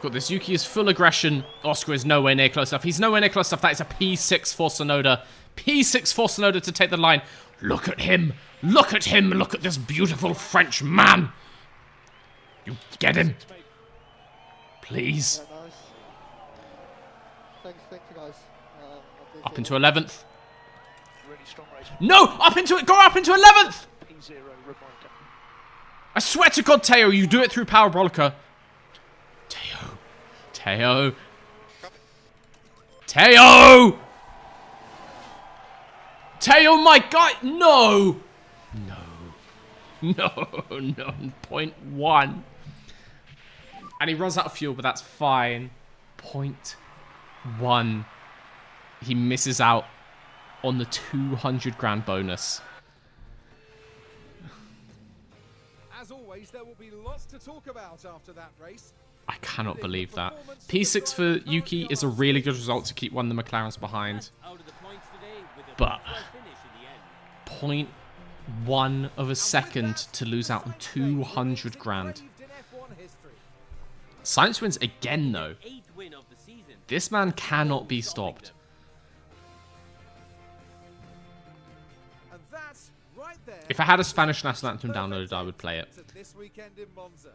Got this. Yuki is full aggression. Oscar is nowhere near close enough. He's nowhere near close enough. That is a P6 for Tsunoda. P6 for Tsunoda to take the line. Look at him. Look at him. Look at this beautiful French man. You get him. Please.
Yeah, nice. Thank you guys.
Up into 11th.
Really strong race.
No! Up into it! Go up into 11th!
P0 reminder.
I swear to God, Teo, you do it through Parabolica. Teo. Teo. Teo! Teo, my God! No! No. No. 0.1. And he runs out of fuel, but that's fine. 0.1. He misses out on the 200 grand bonus.
As always, there will be lots to talk about after that race.
I cannot believe that. P6 for Yuki is a really good result to keep one of the McLarens behind. But 0.1 of a second to lose out on 200 grand. Sainz wins again, though. This man cannot be stopped.
And that's right there.
If I had a Spanish national anthem downloaded, I would play it.
This weekend in Monza.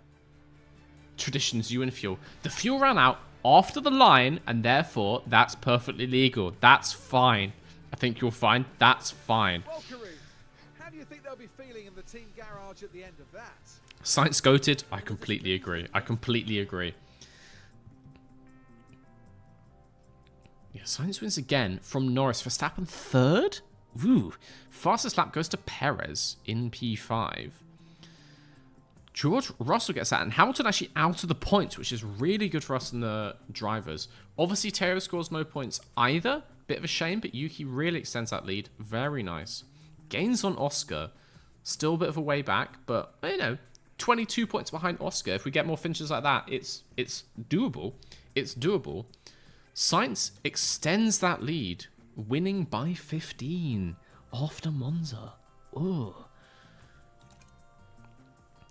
Traditions, you and fuel. The fuel ran out after the line, and therefore, that's perfectly legal. That's fine. I think you'll find that's fine.
Well, Karun, how do you think they'll be feeling in the team garage at the end of that?
Sainz goated. I completely agree. I completely agree. Yeah, Sainz wins again from Norris. Verstappen third? Ooh. Fastest lap goes to Perez in P5. George Russell gets that, and Hamilton actually out of the points, which is really good for us and the drivers. Obviously, Teo scores no points either. Bit of a shame, but Yuki really extends that lead. Very nice. Gains on Oscar. Still a bit of a way back, but, you know, 22 points behind Oscar. If we get more finishes like that, it's doable. It's doable. Sainz extends that lead, winning by 15 after Monza. Ooh.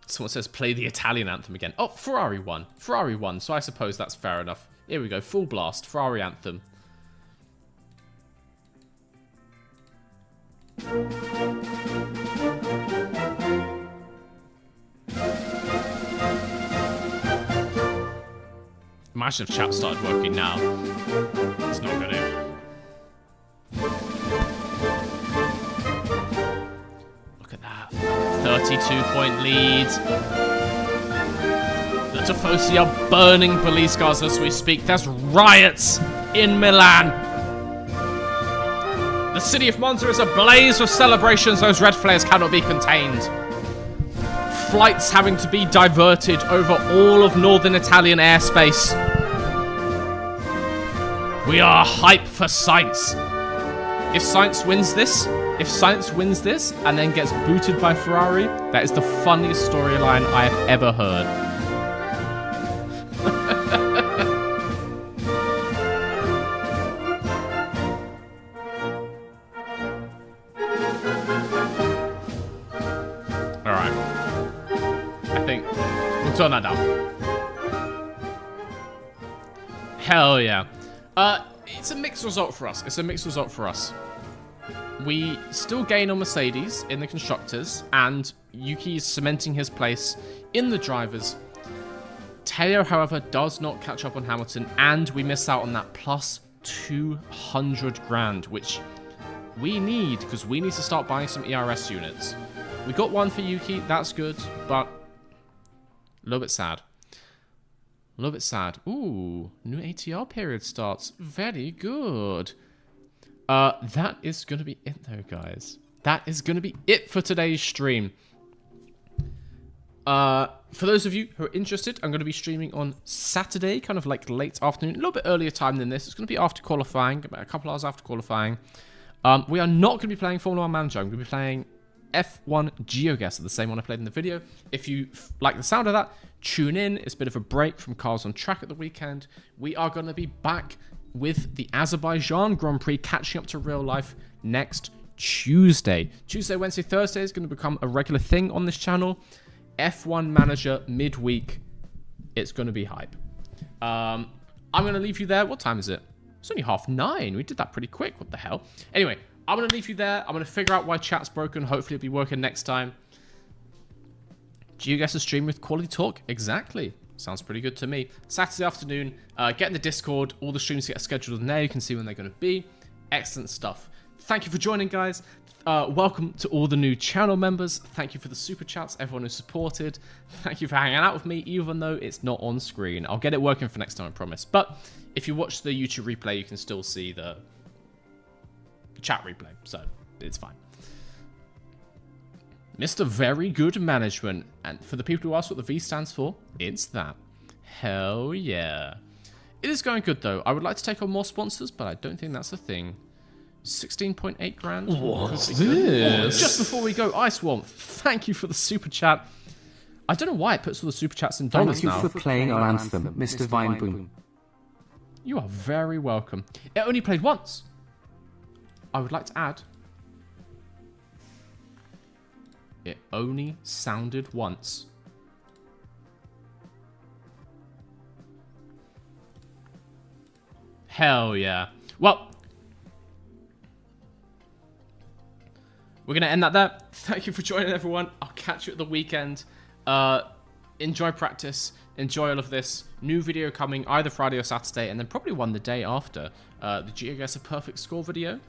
Someone says, play the Italian anthem again. Oh, Ferrari won. Ferrari won, so I suppose that's fair enough. Here we go, full blast, Ferrari anthem. Imagine if chat started working now. It's not gonna. Look at that. 32-point lead. The Tifosi are burning police cars as we speak. There's riots in Milan. The city of Monza is ablaze with celebrations. Those red flares cannot be contained. Flights having to be diverted over all of northern Italian airspace. We are hype for Sainz. If Sainz wins this, and then gets booted by Ferrari, that is the funniest storyline I have ever heard. Alright. I think we'll turn that down. Hell yeah. It's a mixed result for us. It's a mixed result for us. We still gain on Mercedes in the constructors, and Yuki is cementing his place in the drivers. Teo, however, does not catch up on Hamilton, and we miss out on that plus 200 grand, which we need, because we need to start buying some ERS units. We got one for Yuki, that's good, but a little bit sad. A little bit sad. Ooh, new ATR period starts. Very good. That is going to be it, though, guys. That is going to be it for today's stream. For those of you who are interested, I'm going to be streaming on Saturday, kind of like late afternoon, a little bit earlier time than this. It's going to be after qualifying, about a couple hours after qualifying. We are not going to be playing Formula 1 Manager. I'm going to be playing F1 GeoGuessr, the same one I played in the video. If you like the sound of that, tune in. It's a bit of a break from Cars on Track at the weekend. We are going to be back with the Azerbaijan Grand Prix, catching up to real life next Tuesday. Tuesday, Wednesday, Thursday is going to become a regular thing on this channel. F1 Manager midweek. It's going to be hype. I'm going to leave you there. What time is it? It's only 9:30. We did that pretty quick. What the hell? Anyway, I'm going to leave you there. I'm going to figure out why chat's broken. Hopefully it'll be working next time. GeoGuessr stream with quality talk. Exactly. Sounds pretty good to me. Saturday afternoon. Get in the Discord. All the streams get scheduled in there. You can see when they're going to be. Excellent stuff. Thank you for joining, guys. Welcome to all the new channel members. Thank you for the super chats, everyone who supported. Thank you for hanging out with me, even though it's not on screen. I'll get it working for next time, I promise. But if you watch the YouTube replay, you can still see the chat replay, so it's fine. Mr. Very Good Management. And for the people who ask what the V stands for, it's that. Hell yeah. It is going good, though. I would like to take on more sponsors, but I don't think that's a thing. 16.8 grand. What's this? Just before we go, Ice Swamp, thank you for the super chat. I don't know why it puts all the super chats in dollars now.
Thank you for playing our anthem, Mr. Vineboom.
You are very welcome. It only played once. I would like to add, it only sounded once. Hell yeah. Well, we're going to end that there. Thank you for joining, everyone. I'll catch you at the weekend. Enjoy practice. Enjoy all of this. New video coming either Friday or Saturday, and then probably one the day after. The GeoGuessr Perfect Score video.